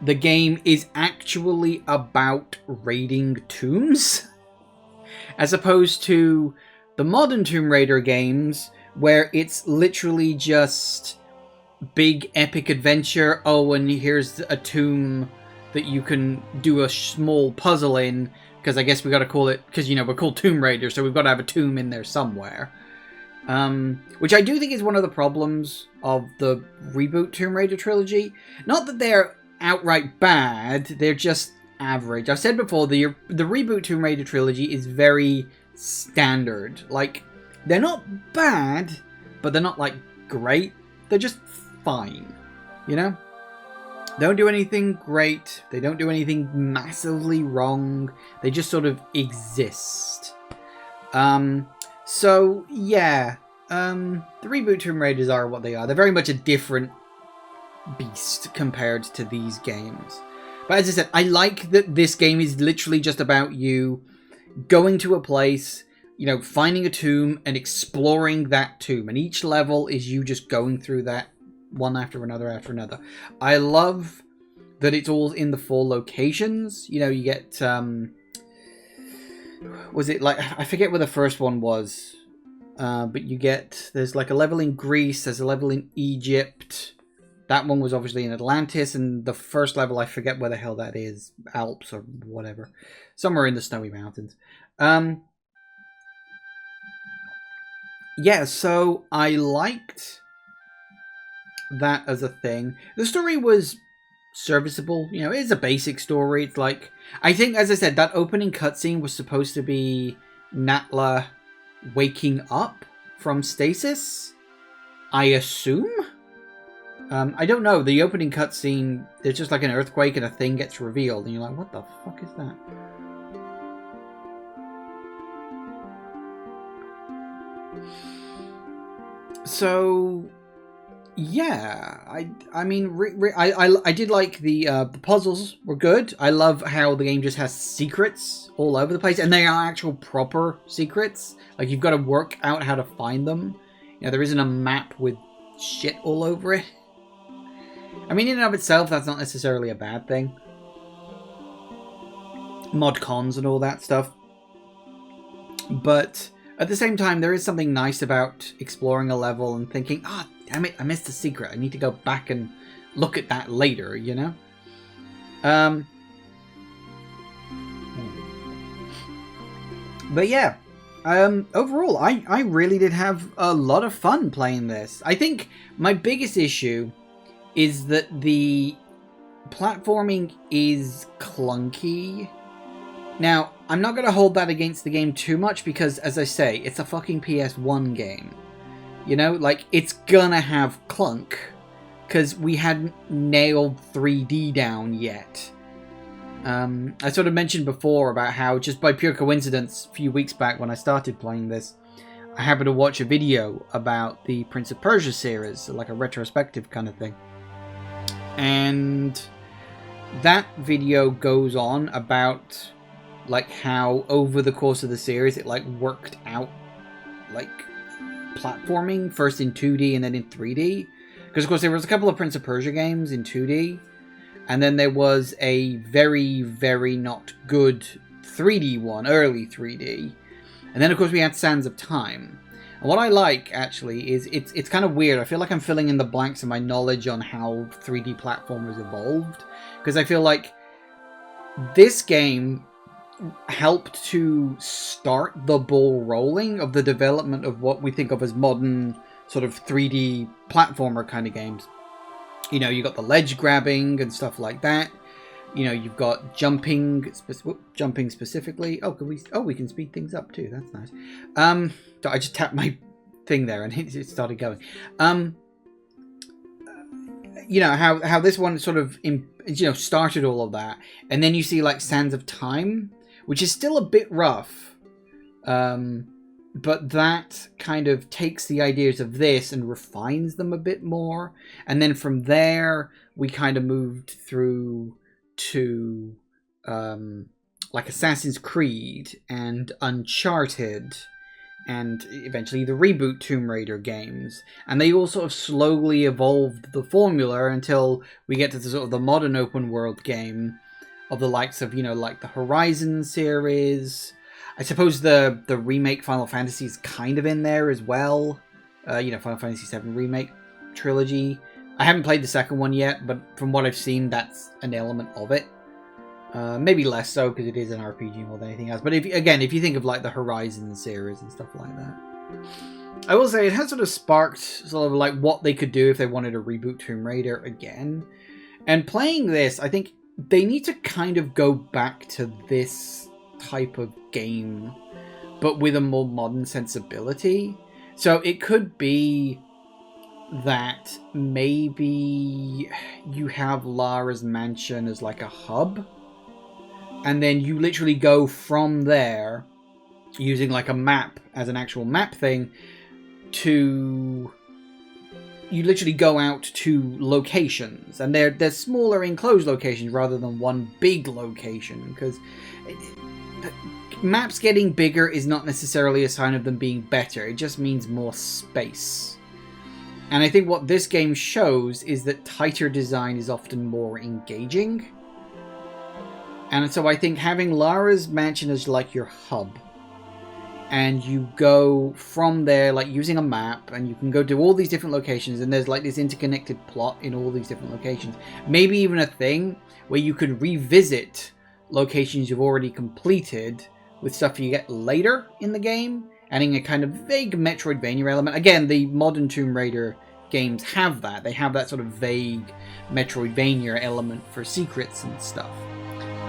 the game is actually about raiding tombs, as opposed to the modern Tomb Raider games, where it's literally just big epic adventure. Oh, and here's a tomb that you can do a small puzzle in, because I guess we got to call it, because, you know, we're called Tomb Raider, so we've got to have a tomb in there somewhere. Which I do think is one of the problems of the reboot Tomb Raider trilogy. Not that they're outright bad, they're just average. I've said before, the reboot Tomb Raider trilogy is very standard. Like, they're not bad, but they're not, like, great. They're just fine, you know? They don't do anything great. They don't do anything massively wrong. They just sort of exist. So, yeah. The reboot Tomb Raiders are what they are. They're very much a different beast compared to these games. But as I said, I like that this game is literally just about you going to a place, you know, finding a tomb and exploring that tomb. And each level is you just going through that one after another after another. I love that it's all in the 4 locations. You know, you get, was it like, I forget where the first one was, but you get, there's like a level in Greece, there's a level in Egypt. That one was obviously in Atlantis, and the first level, I forget where the hell that is, Alps or whatever. Somewhere in the snowy mountains. Yeah, so I liked that as a thing. The story was serviceable. You know, it's a basic story. It's like, I think, as I said, that opening cutscene was supposed to be Natla waking up from stasis, I assume? I don't know. The opening cutscene, there's just like an earthquake and a thing gets revealed, and you're like, what the fuck is that? So, yeah, I mean, I did like the puzzles were good. I love how the game just has secrets all over the place, and they are actual proper secrets. Like, you've got to work out how to find them. You know, there isn't a map with shit all over it. I mean, in and of itself, that's not necessarily a bad thing. Mod cons and all that stuff. But at the same time, there is something nice about exploring a level and thinking, ah, oh, damn it, I missed a secret. I need to go back and look at that later, you know? But yeah, overall, I really did have a lot of fun playing this. I think my biggest issue is that the platforming is clunky. Now, I'm not going to hold that against the game too much because, as I say, it's a fucking PS1 game. You know, like, it's gonna have clunk because we hadn't nailed 3D down yet. I sort of mentioned before about how, just by pure coincidence, a few weeks back when I started playing this, I happened to watch a video about the Prince of Persia series, like a retrospective kind of thing. And that video goes on about, like, how over the course of the series it, like, worked out, like, platforming, first in 2D and then in 3D. Because, of course, there was a couple of Prince of Persia games in 2D, and then there was a very, very not good 3D one, early 3D. And then, of course, we had Sands of Time. And what I like, actually, is it's kind of weird. I feel like I'm filling in the blanks of my knowledge on how 3D platformers evolved. Because I feel like this game helped to start the ball rolling of the development of what we think of as modern sort of 3D platformer kind of games. You know, you got the ledge grabbing and stuff like that. You know, you've got jumping specifically. Oh, we can speed things up too. That's nice. So I just tapped my thing there and it started going. You know, how this one sort of, started all of that. And then you see, like, Sands of Time, which is still a bit rough. But that kind of takes the ideas of this and refines them a bit more. And then from there, we kind of moved through to, like, Assassin's Creed and Uncharted, and eventually the reboot Tomb Raider games. And they all sort of slowly evolved the formula until we get to the sort of the modern open world game of the likes of, like the Horizon series. I suppose the remake Final Fantasy is kind of in there as well. you know, Final Fantasy VII Remake trilogy. I haven't played the second one yet, but from what I've seen, that's an element of it. Maybe less so because it is an RPG more than anything else. But if you think of like the Horizon series and stuff like that, I will say it has sort of sparked sort of like what they could do if they wanted to reboot Tomb Raider again. And playing this, I think they need to kind of go back to this type of game, but with a more modern sensibility. So it could be that maybe you have Lara's mansion as like a hub, and then you literally go from there using like a map as an actual map thing to... You literally go out to locations, and they're smaller enclosed locations rather than one big location, because maps getting bigger is not necessarily a sign of them being better. It just means more space. And I think what this game shows is that tighter design is often more engaging. And so I think having Lara's mansion as like your hub, and you go from there like using a map, and you can go to all these different locations, and there's like this interconnected plot in all these different locations. Maybe even a thing where you could revisit locations you've already completed with stuff you get later in the game, adding a kind of vague Metroidvania element. Again, the modern Tomb Raider games have that. They have that sort of vague Metroidvania element for secrets and stuff,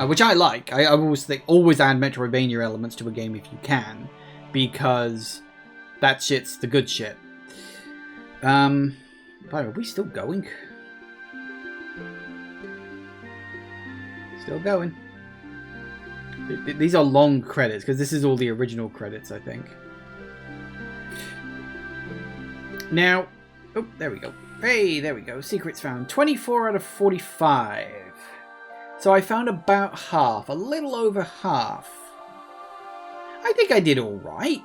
which I like. I always think always add Metroidvania elements to a game if you can, because that shit's the good shit. By the way, are we still going? Still going. These are long credits, because this is all the original credits, I think. Now, oh, there we go. Hey, there we go. Secrets found. 24 out of 45. So I found about half, a little over half. I think I did alright.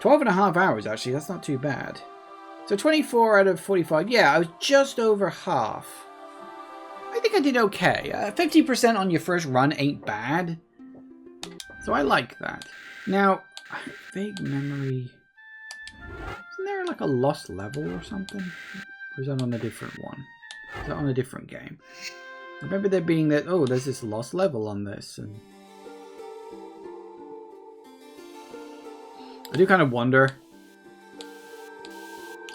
12 and a half hours, actually. That's not too bad. So 24 out of 45. Yeah, I was just over half. I think I did okay. 50% on your first run ain't bad. So I like that. Now, vague memory... Isn't there like a lost level or something? Or is that on a different one? Is that on a different game? I remember there being that, oh, there's this lost level on this. And I do kind of wonder,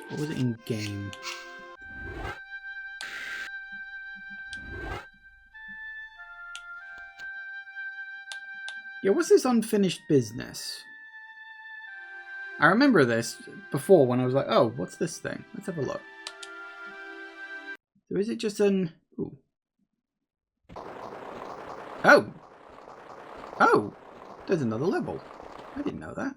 what was it in game? Yeah, what's this unfinished business? I remember this before when I was like, oh, what's this thing? Let's have a look. So is it just an... Ooh. Oh! Oh! There's another level. I didn't know that.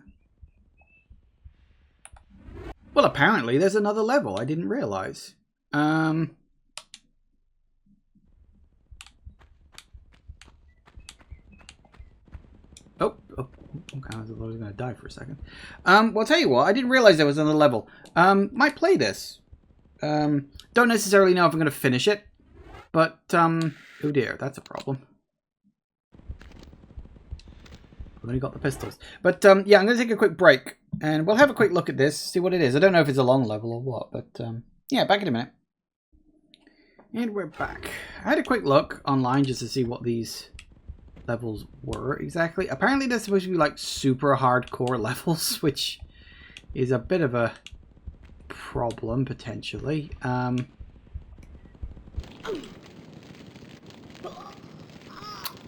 Well, apparently there's another level. I didn't realise. Oh, okay, I was going to die for a second. Well, I'll tell you what, I didn't realise there was another level. Might play this. Don't necessarily know if I'm going to finish it, but, oh dear, that's a problem. I've only got the pistols. But, yeah, I'm going to take a quick break, and we'll have a quick look at this, see what it is. I don't know if it's a long level or what, but, yeah, back in a minute. And we're back. I had a quick look online just to see what these levels were exactly. Apparently they're supposed to be like super hardcore levels, which is a bit of a problem potentially. I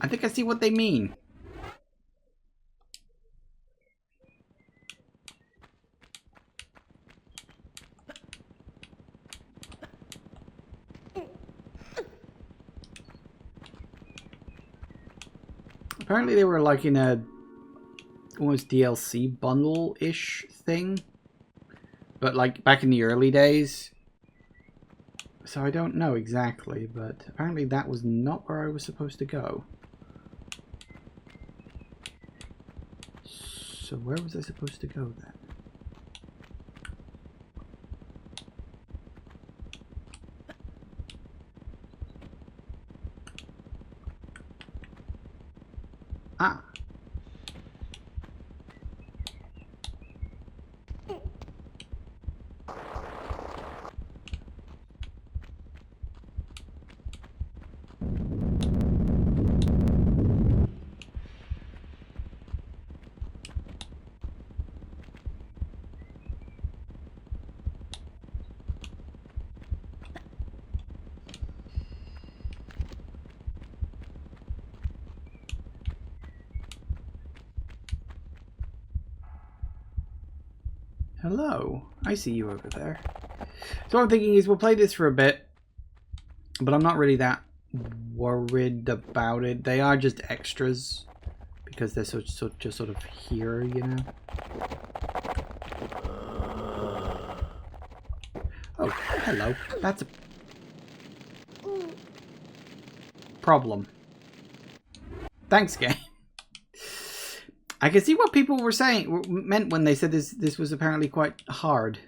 think I see what they mean. Apparently they were like in a almost DLC bundle-ish thing, but like back in the early days. So I don't know exactly, but apparently that was not where I was supposed to go. So where was I supposed to go then? Ah. Hello. I see you over there. So what I'm thinking is we'll play this for a bit, but I'm not really that worried about it. They are just extras because they're just sort of here, you know. Oh, hello. That's a problem. Thanks, game. I can see what people were saying meant when they said this was apparently quite hard.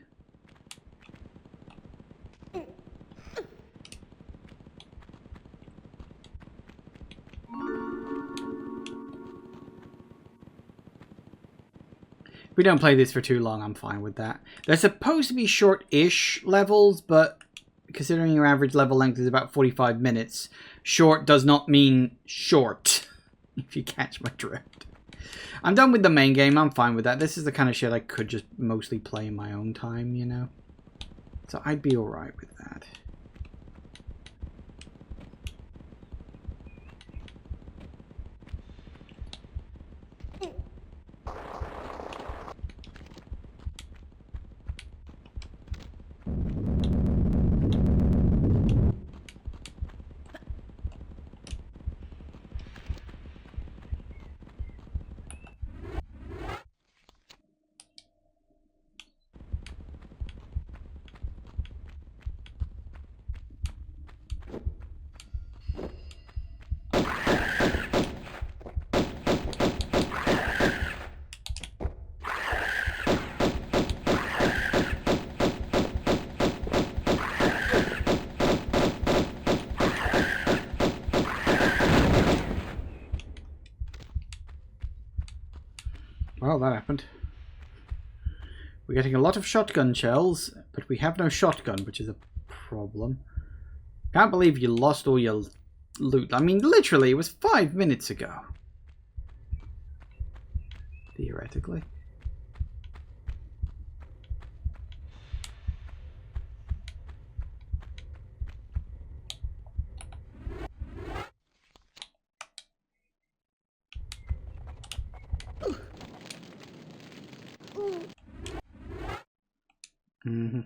If we don't play this for too long, I'm fine with that. They're supposed to be short-ish levels, but considering your average level length is about 45 minutes, short does not mean short, if you catch my drift. I'm done with the main game, I'm fine with that. This is the kind of shit I could just mostly play in my own time, you know? So I'd be alright with that. Well, that happened. We're getting a lot of shotgun shells, but we have no shotgun, which is a problem. Can't believe you lost all your loot. I mean, literally, it was 5 minutes ago. Theoretically. Mm-hmm.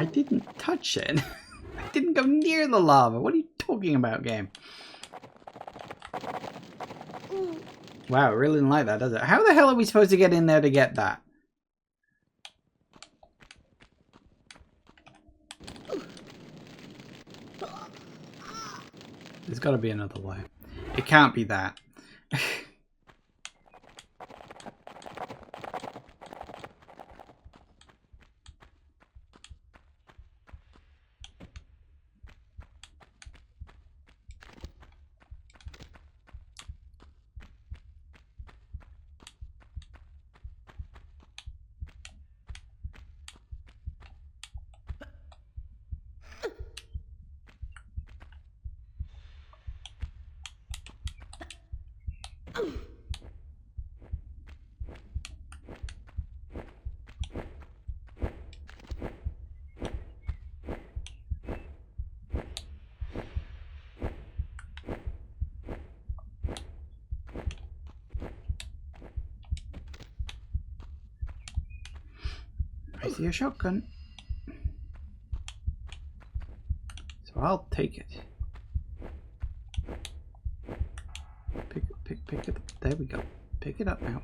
I didn't touch it. I didn't go near the lava. What are you talking about, game? Wow, it really didn't like that, does it? How the hell are we supposed to get in there to get that? There's got to be another way. It can't be that. I see a shotgun. So I'll take it. Pick it up. There we go. Pick it up now.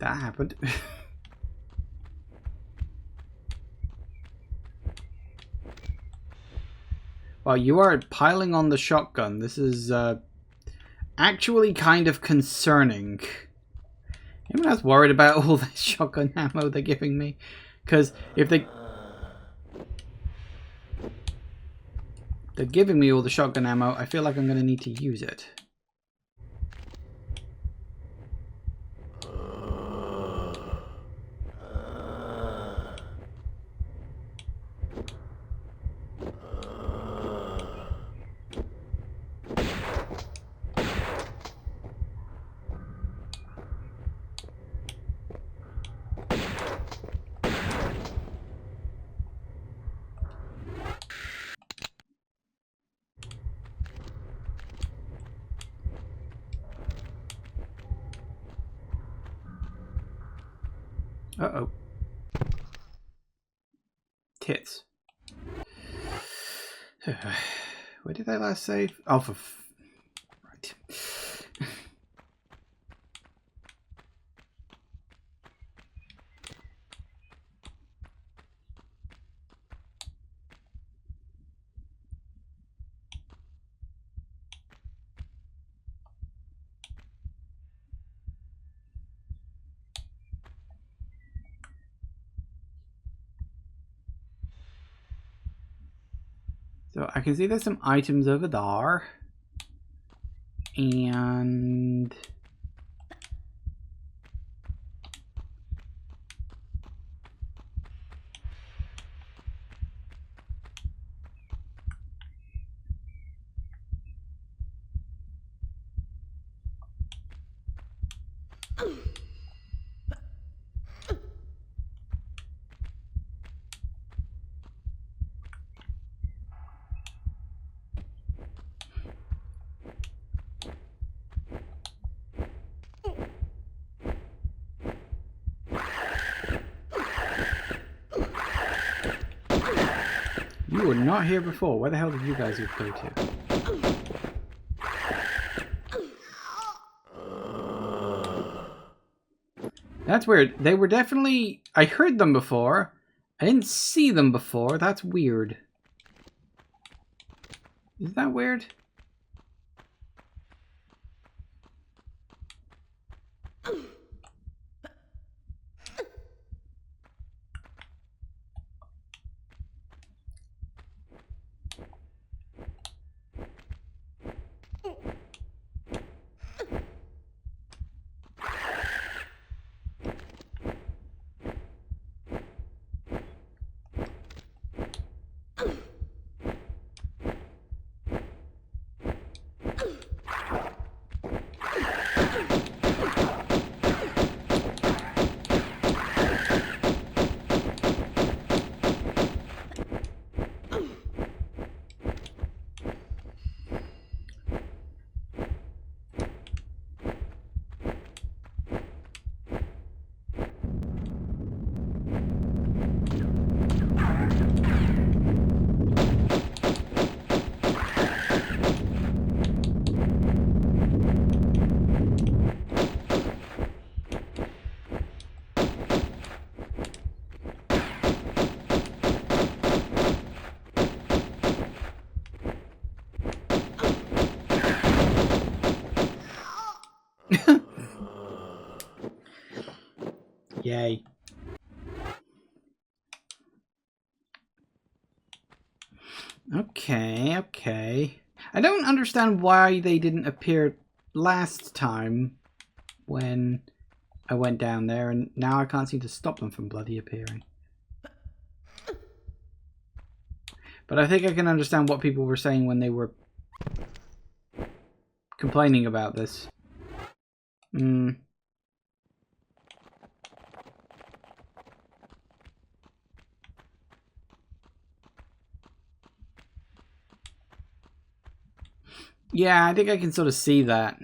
That happened. Well, you are piling on the shotgun. This is actually kind of concerning. Anyone else worried about all the shotgun ammo they're giving me? Because if they're giving me all the shotgun ammo, I feel like I'm going to need to use it. Uh-oh. Tits. Where did I last save? Oh, right. So I can see there's some items over there. And you were not here before. Where the hell did you guys go to? That's weird. They were definitely... I heard them before. I didn't see them before. That's weird. Is that weird? Yay. Okay. I don't understand why they didn't appear last time when I went down there, and now I can't seem to stop them from bloody appearing. But I think I can understand what people were saying when they were complaining about this. Yeah, I think I can sort of see that.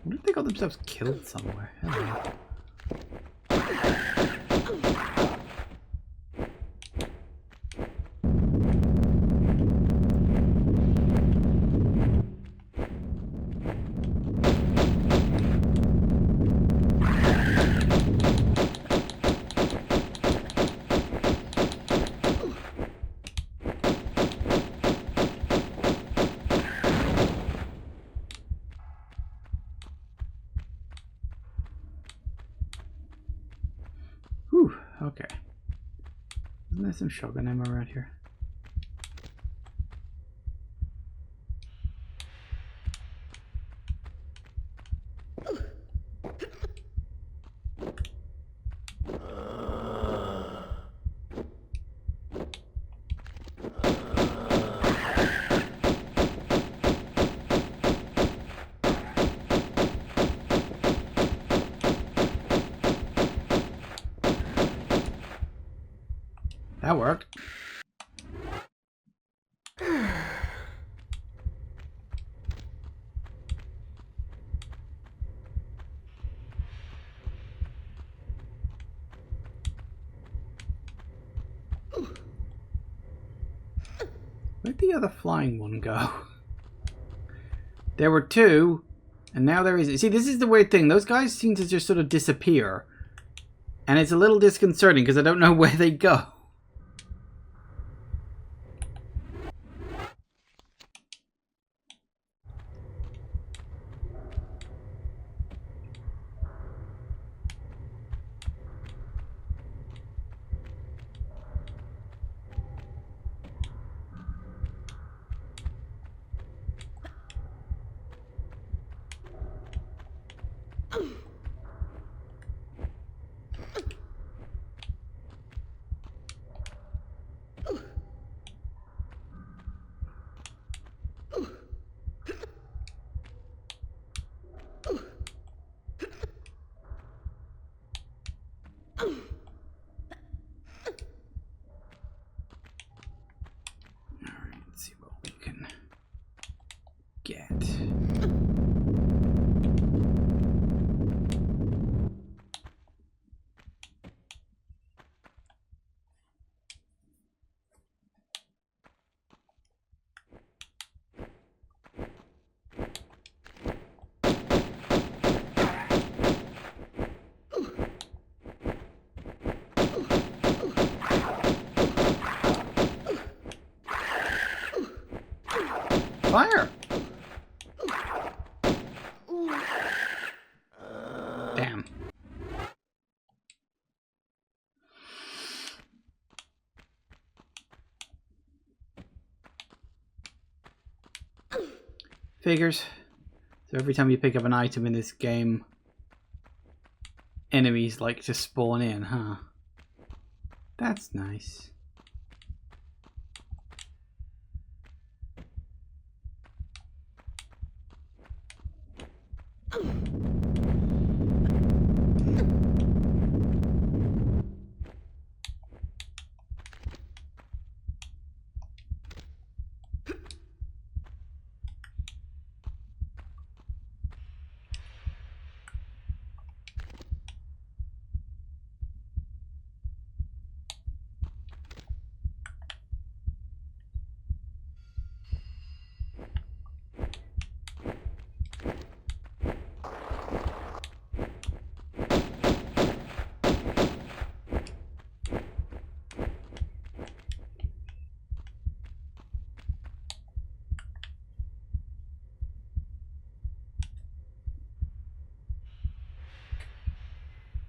What if they got themselves killed somewhere? Hello. Okay. Isn't there some shotgun ammo around here? That worked. Where'd the other flying one go? There were two, and now there is... See, this is the weird thing. Those guys seem to just sort of disappear. And it's a little disconcerting because I don't know where they go. Let's see what we can get. Fire! Damn. Figures. So every time you pick up an item in this game, enemies like to spawn in, huh? That's nice.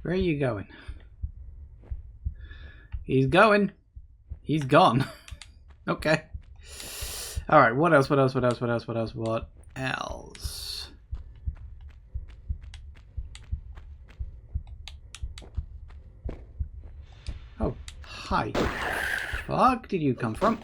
Where are you going? He's going. He's gone. Okay. Alright, what else? What else? What else? What else? What else? What else? Oh, hi. Fuck did you come from?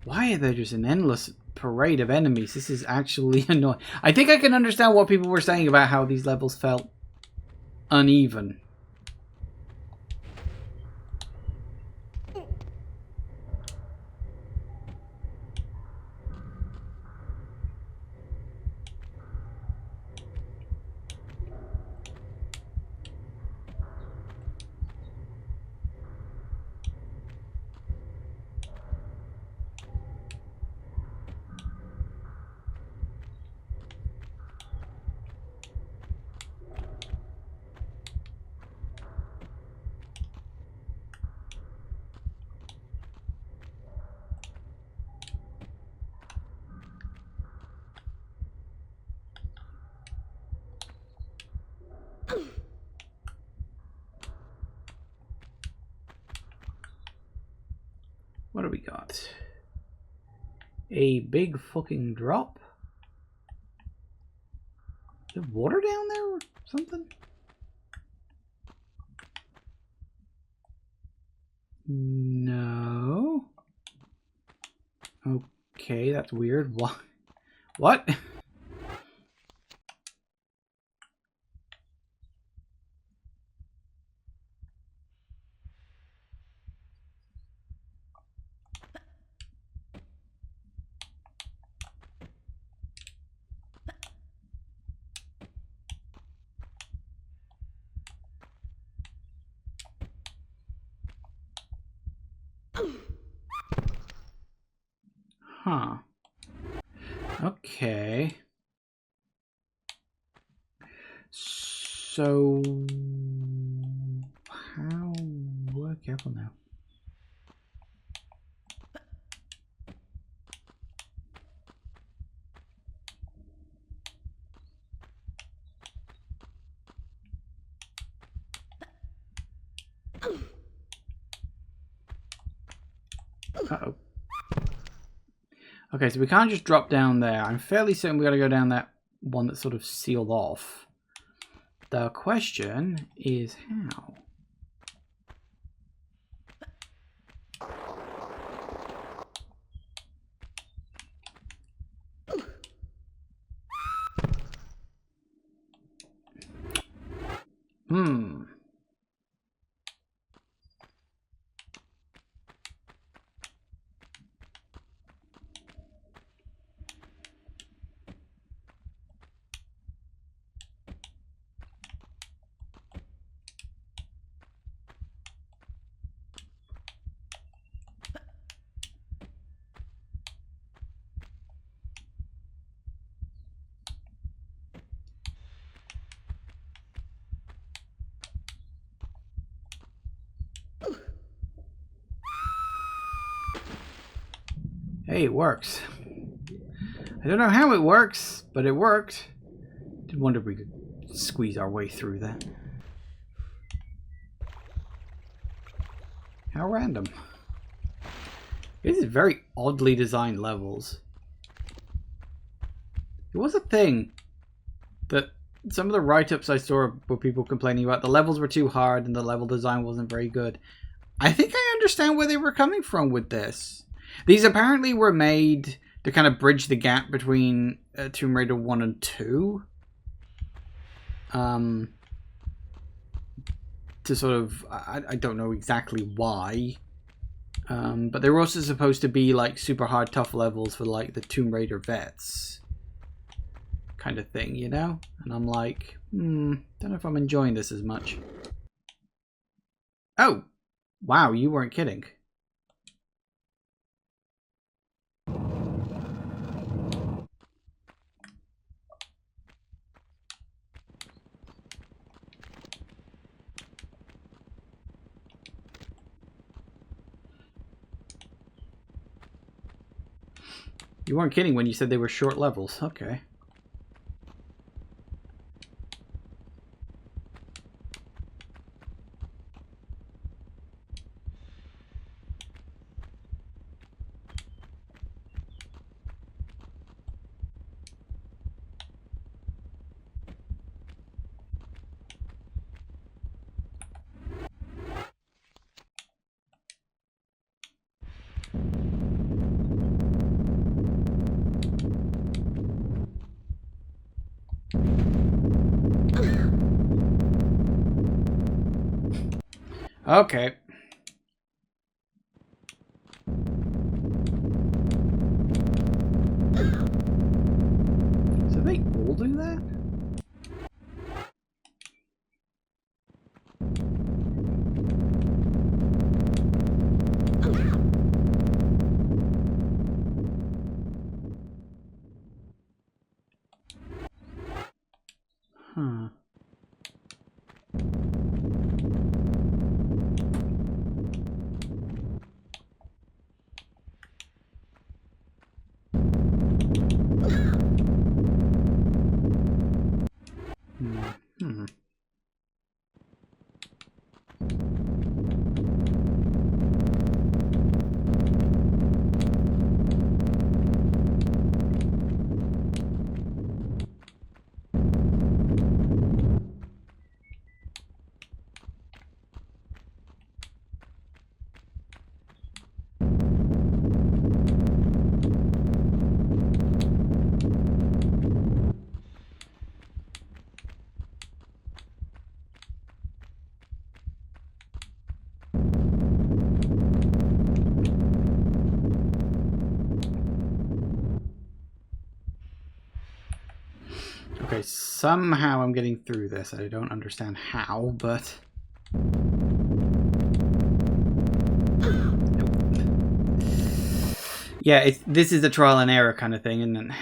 Why are there just an endless parade of enemies? This is actually annoying. I think I can understand what people were saying about how these levels felt uneven. What do we got? A big fucking drop? Is there water down there or something? No. Okay, that's weird. What? What? Huh. Okay. So how? Careful now. Uh-oh. Okay, so we can't just drop down there. I'm fairly certain we gotta go down that one that's sort of sealed off. The question is how? Hmm. Hey, it works. I don't know how it works, but it worked. Did wonder if we could squeeze our way through that. How random. This is very oddly designed levels. It was a thing that some of the write-ups I saw were people complaining about the levels were too hard and the level design wasn't very good. I think I understand where they were coming from with this. These apparently were made to kind of bridge the gap between Tomb Raider 1 and 2. To sort of, I don't know exactly why. But they were also supposed to be like super hard, tough levels for like the Tomb Raider vets. Kind of thing, you know? And I'm like, don't know if I'm enjoying this as much. Oh! Wow, you weren't kidding. You weren't kidding when you said they were short levels. Okay. Okay. So they all do that? Huh. Hmm. Somehow I'm getting through this. I don't understand how, but... Nope. Yeah, this is a trial and error kind of thing, isn't it?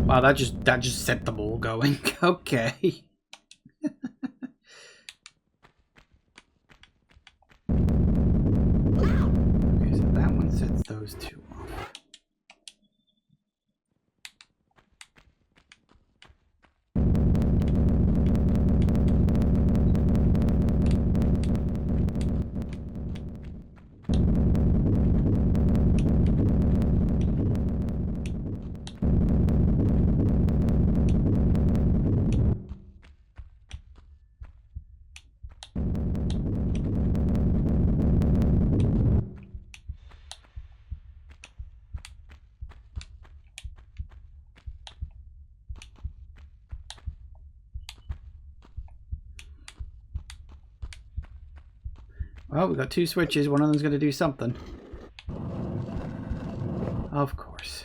Wow, that just set the ball going. Okay. Okay, so that one sets those two off. Well, we've got two switches. One of them's going to do something. Of course.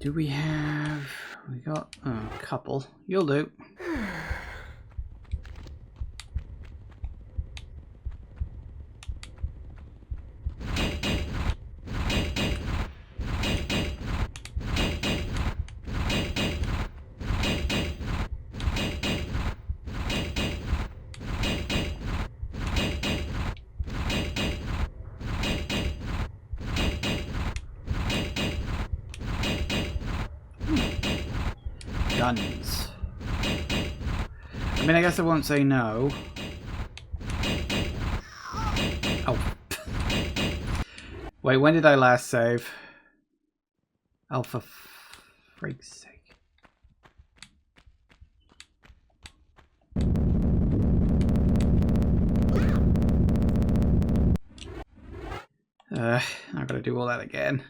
Do we have... We got a couple. You'll do. Guns. I mean, I guess I won't say no. Oh. Wait, when did I last save? Oh, for freak's sake. I gotta do all that again.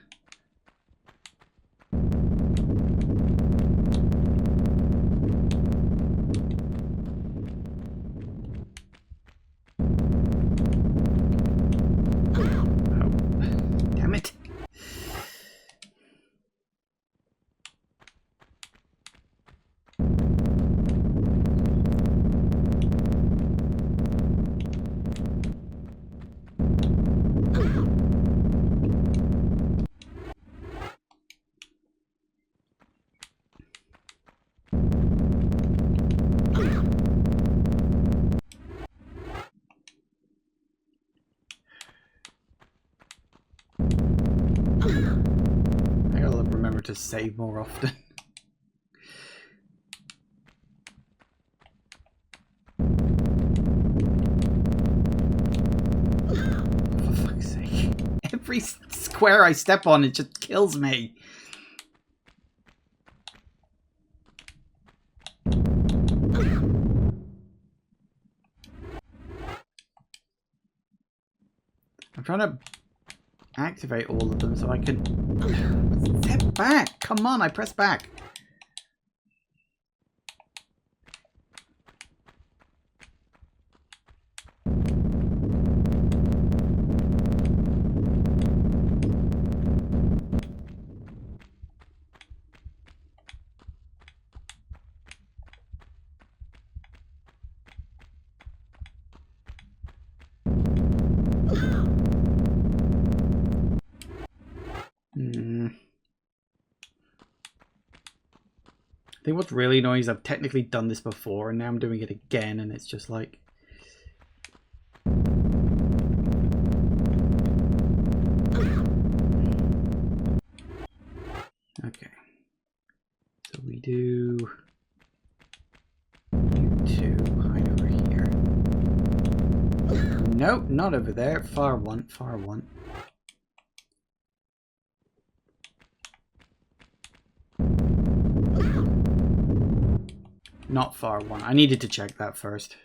To save more often. For fuck's sake. Every square I step on, it just kills me. I'm trying to activate all of them so I can... Step back! Come on, I pressed back. think what's really annoying is I've technically done this before and now I'm doing it again and it's just like... Okay. So we do... You two, hide over here. Nope, not over there. Far one, far one. Not far one. I needed to check that first.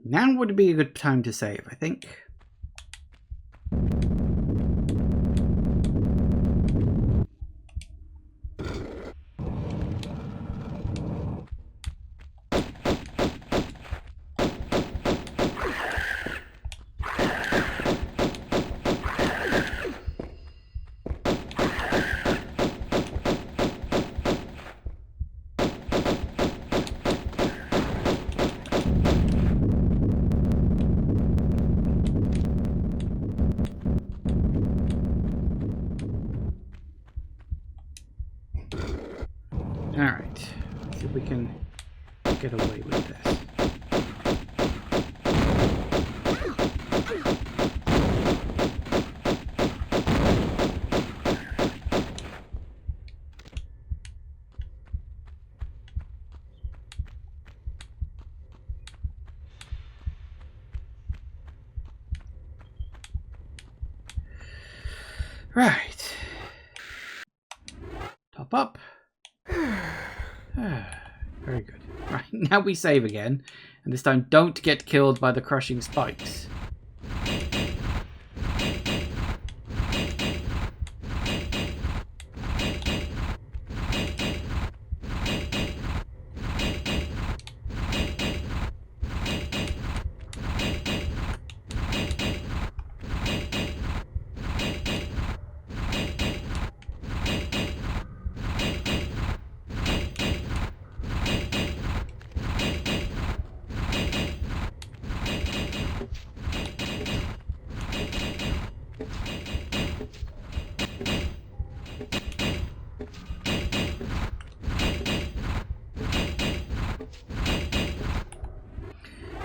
Now would be a good time to save, I think. Alright, see if we can get away with this. Right. Top up. Very good. Right, now we save again. And this time don't get killed by the crushing spikes.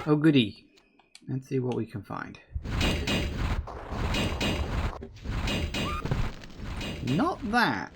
Oh goody. Let's see what we can find. Not that.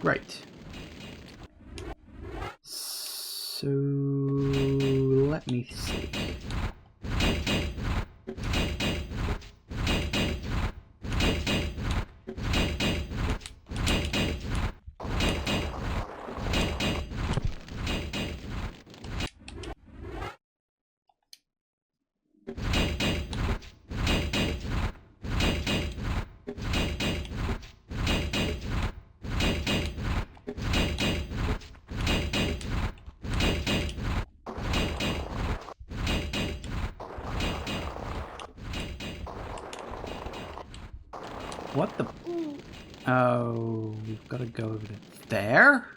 Right. So let me see. What the? Oh, we've got to go over to there?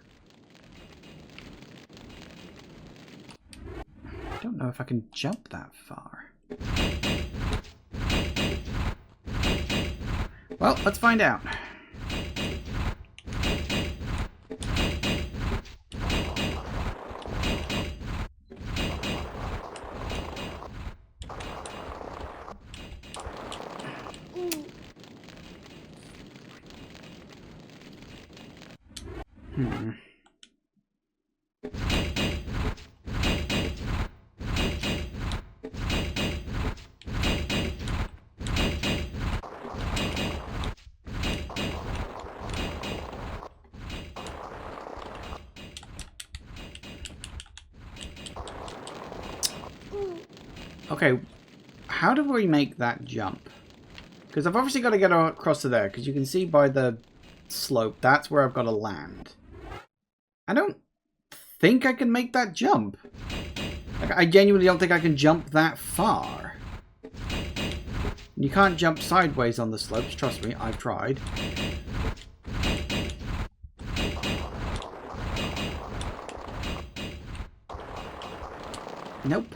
I don't know if I can jump that far. Well, let's find out. Okay, how do we make that jump? Because I've obviously got to get across to there, because you can see by the slope, that's where I've got to land. I don't think I can make that jump. Like, I genuinely don't think I can jump that far. You can't jump sideways on the slopes, trust me, I've tried. Nope.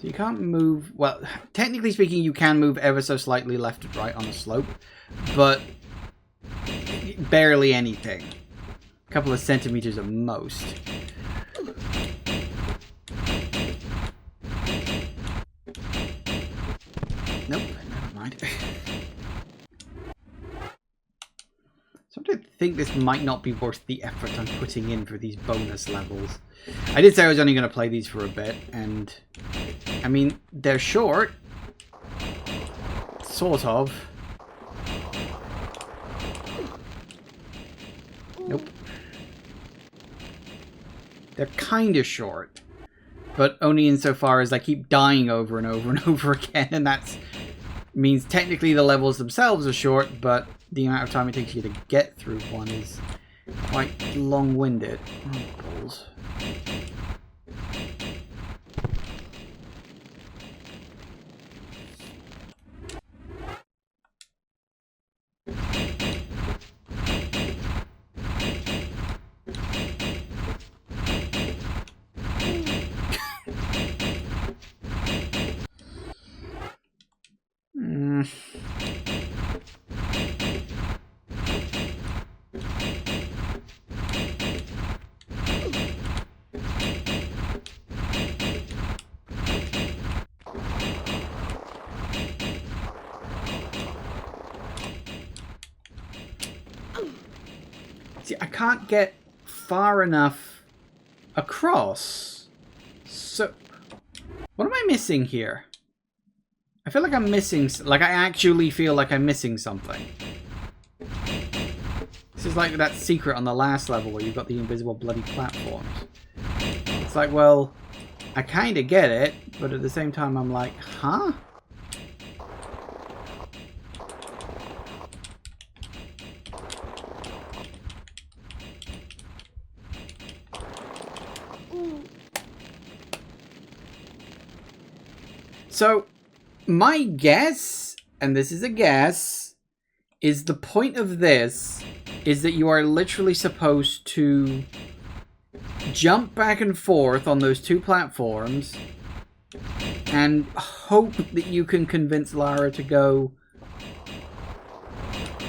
So you can't move... Well, technically speaking, you can move ever so slightly left and right on the slope, but barely anything. A couple of centimeters at most. Nope, never mind. So I think this might not be worth the effort I'm putting in for these bonus levels. I did say I was only going to play these for a bit, and I mean, they're short. Sort of. Nope. They're kind of short, but only insofar as I keep dying over and over and over again, and that means technically the levels themselves are short, but the amount of time it takes you to get through one is quite long-winded. Oh, balls. See, I can't get far enough across. So, what am I missing here? I feel like I'm missing... Like, I actually feel like I'm missing something. This is like that secret on the last level where you've got the invisible bloody platforms. It's like, well, I kind of get it, but at the same time I'm like, huh? So, my guess, and this is a guess, is the point of this is that you are literally supposed to jump back and forth on those two platforms and hope that you can convince Lara to go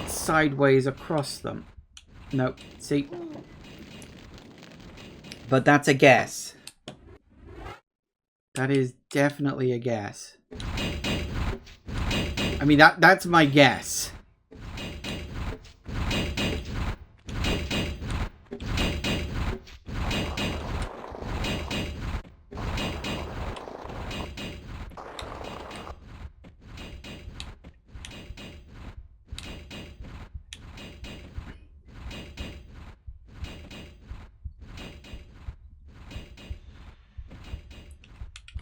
sideways across them. Nope, see? But that's a guess. That is definitely a guess. I mean, that's my guess.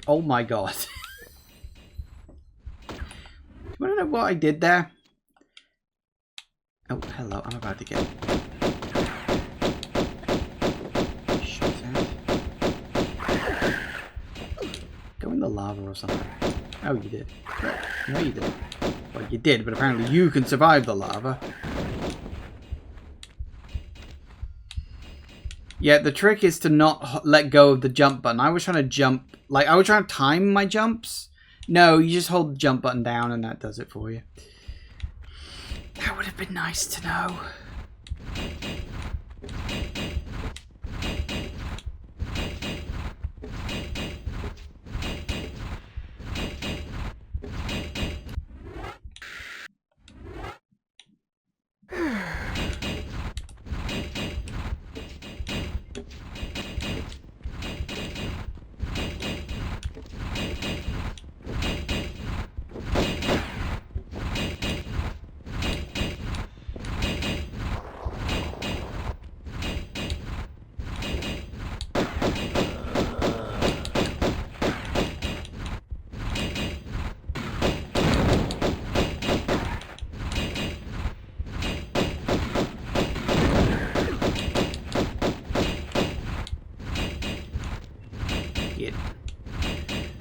Oh my god. Do you want to know what I did there? Oh, hello. I'm about to get... Shut out. Go in the lava or something. Oh, you did. No, you didn't. Well, you did, but apparently you can survive the lava. Yeah, the trick is to not let go of the jump button. I was trying to jump... Like, I was trying to time my jumps, No, you just hold the jump button down and that does it for you. That would have been nice to know.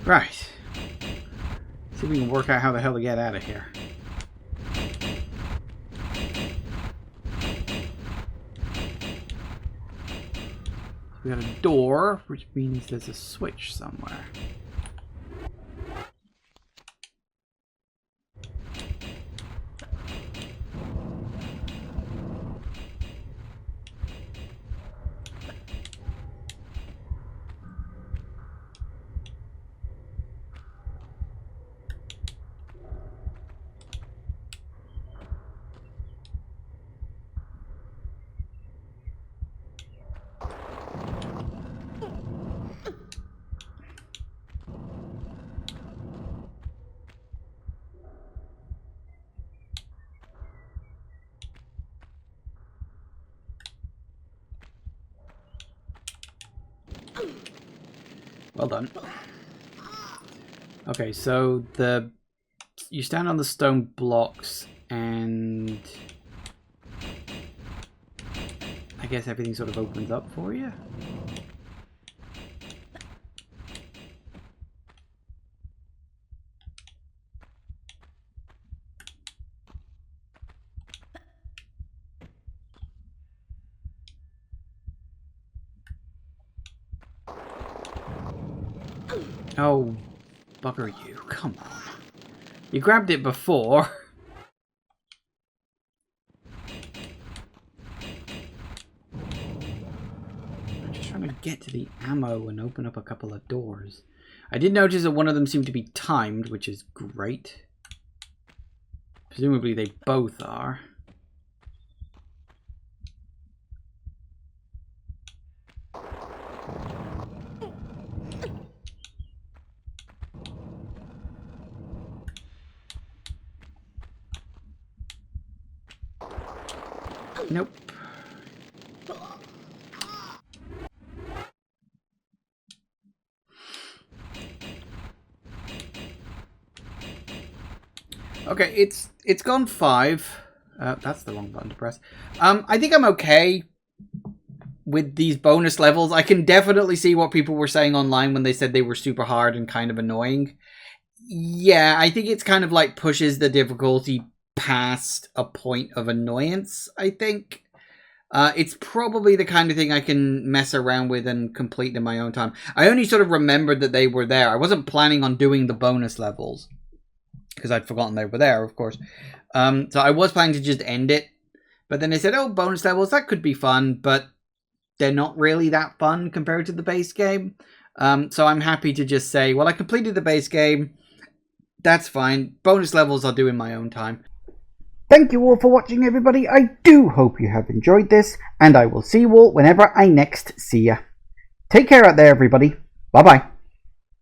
Right. See if we can work out how the hell to get out of here. We got a door, which means there's a switch somewhere. Well done. Okay, so you stand on the stone blocks and I guess everything sort of opens up for you. Oh, bugger you. Come on. You grabbed it before. I'm just trying to get to the ammo and open up a couple of doors. I did notice that one of them seemed to be timed, which is great. Presumably they both are. Nope. Okay, it's gone 5. That's the wrong button to press. I think I'm okay with these bonus levels. I can definitely see what people were saying online when they said they were super hard and kind of annoying. Yeah, I think it's kind of like pushes the difficulty past a point of annoyance, I think. It's probably the kind of thing I can mess around with and complete in my own time. I only sort of remembered that they were there. I wasn't planning on doing the bonus levels because I'd forgotten they were there, of course. So I was planning to just end it. But then they said, oh, bonus levels, that could be fun, but they're not really that fun compared to the base game. So I'm happy to just say, well, I completed the base game. That's fine. Bonus levels I'll do in my own time. Thank you all for watching, everybody. I do hope you have enjoyed this, and I will see you all whenever I next see ya. Take care out there, everybody. Bye-bye.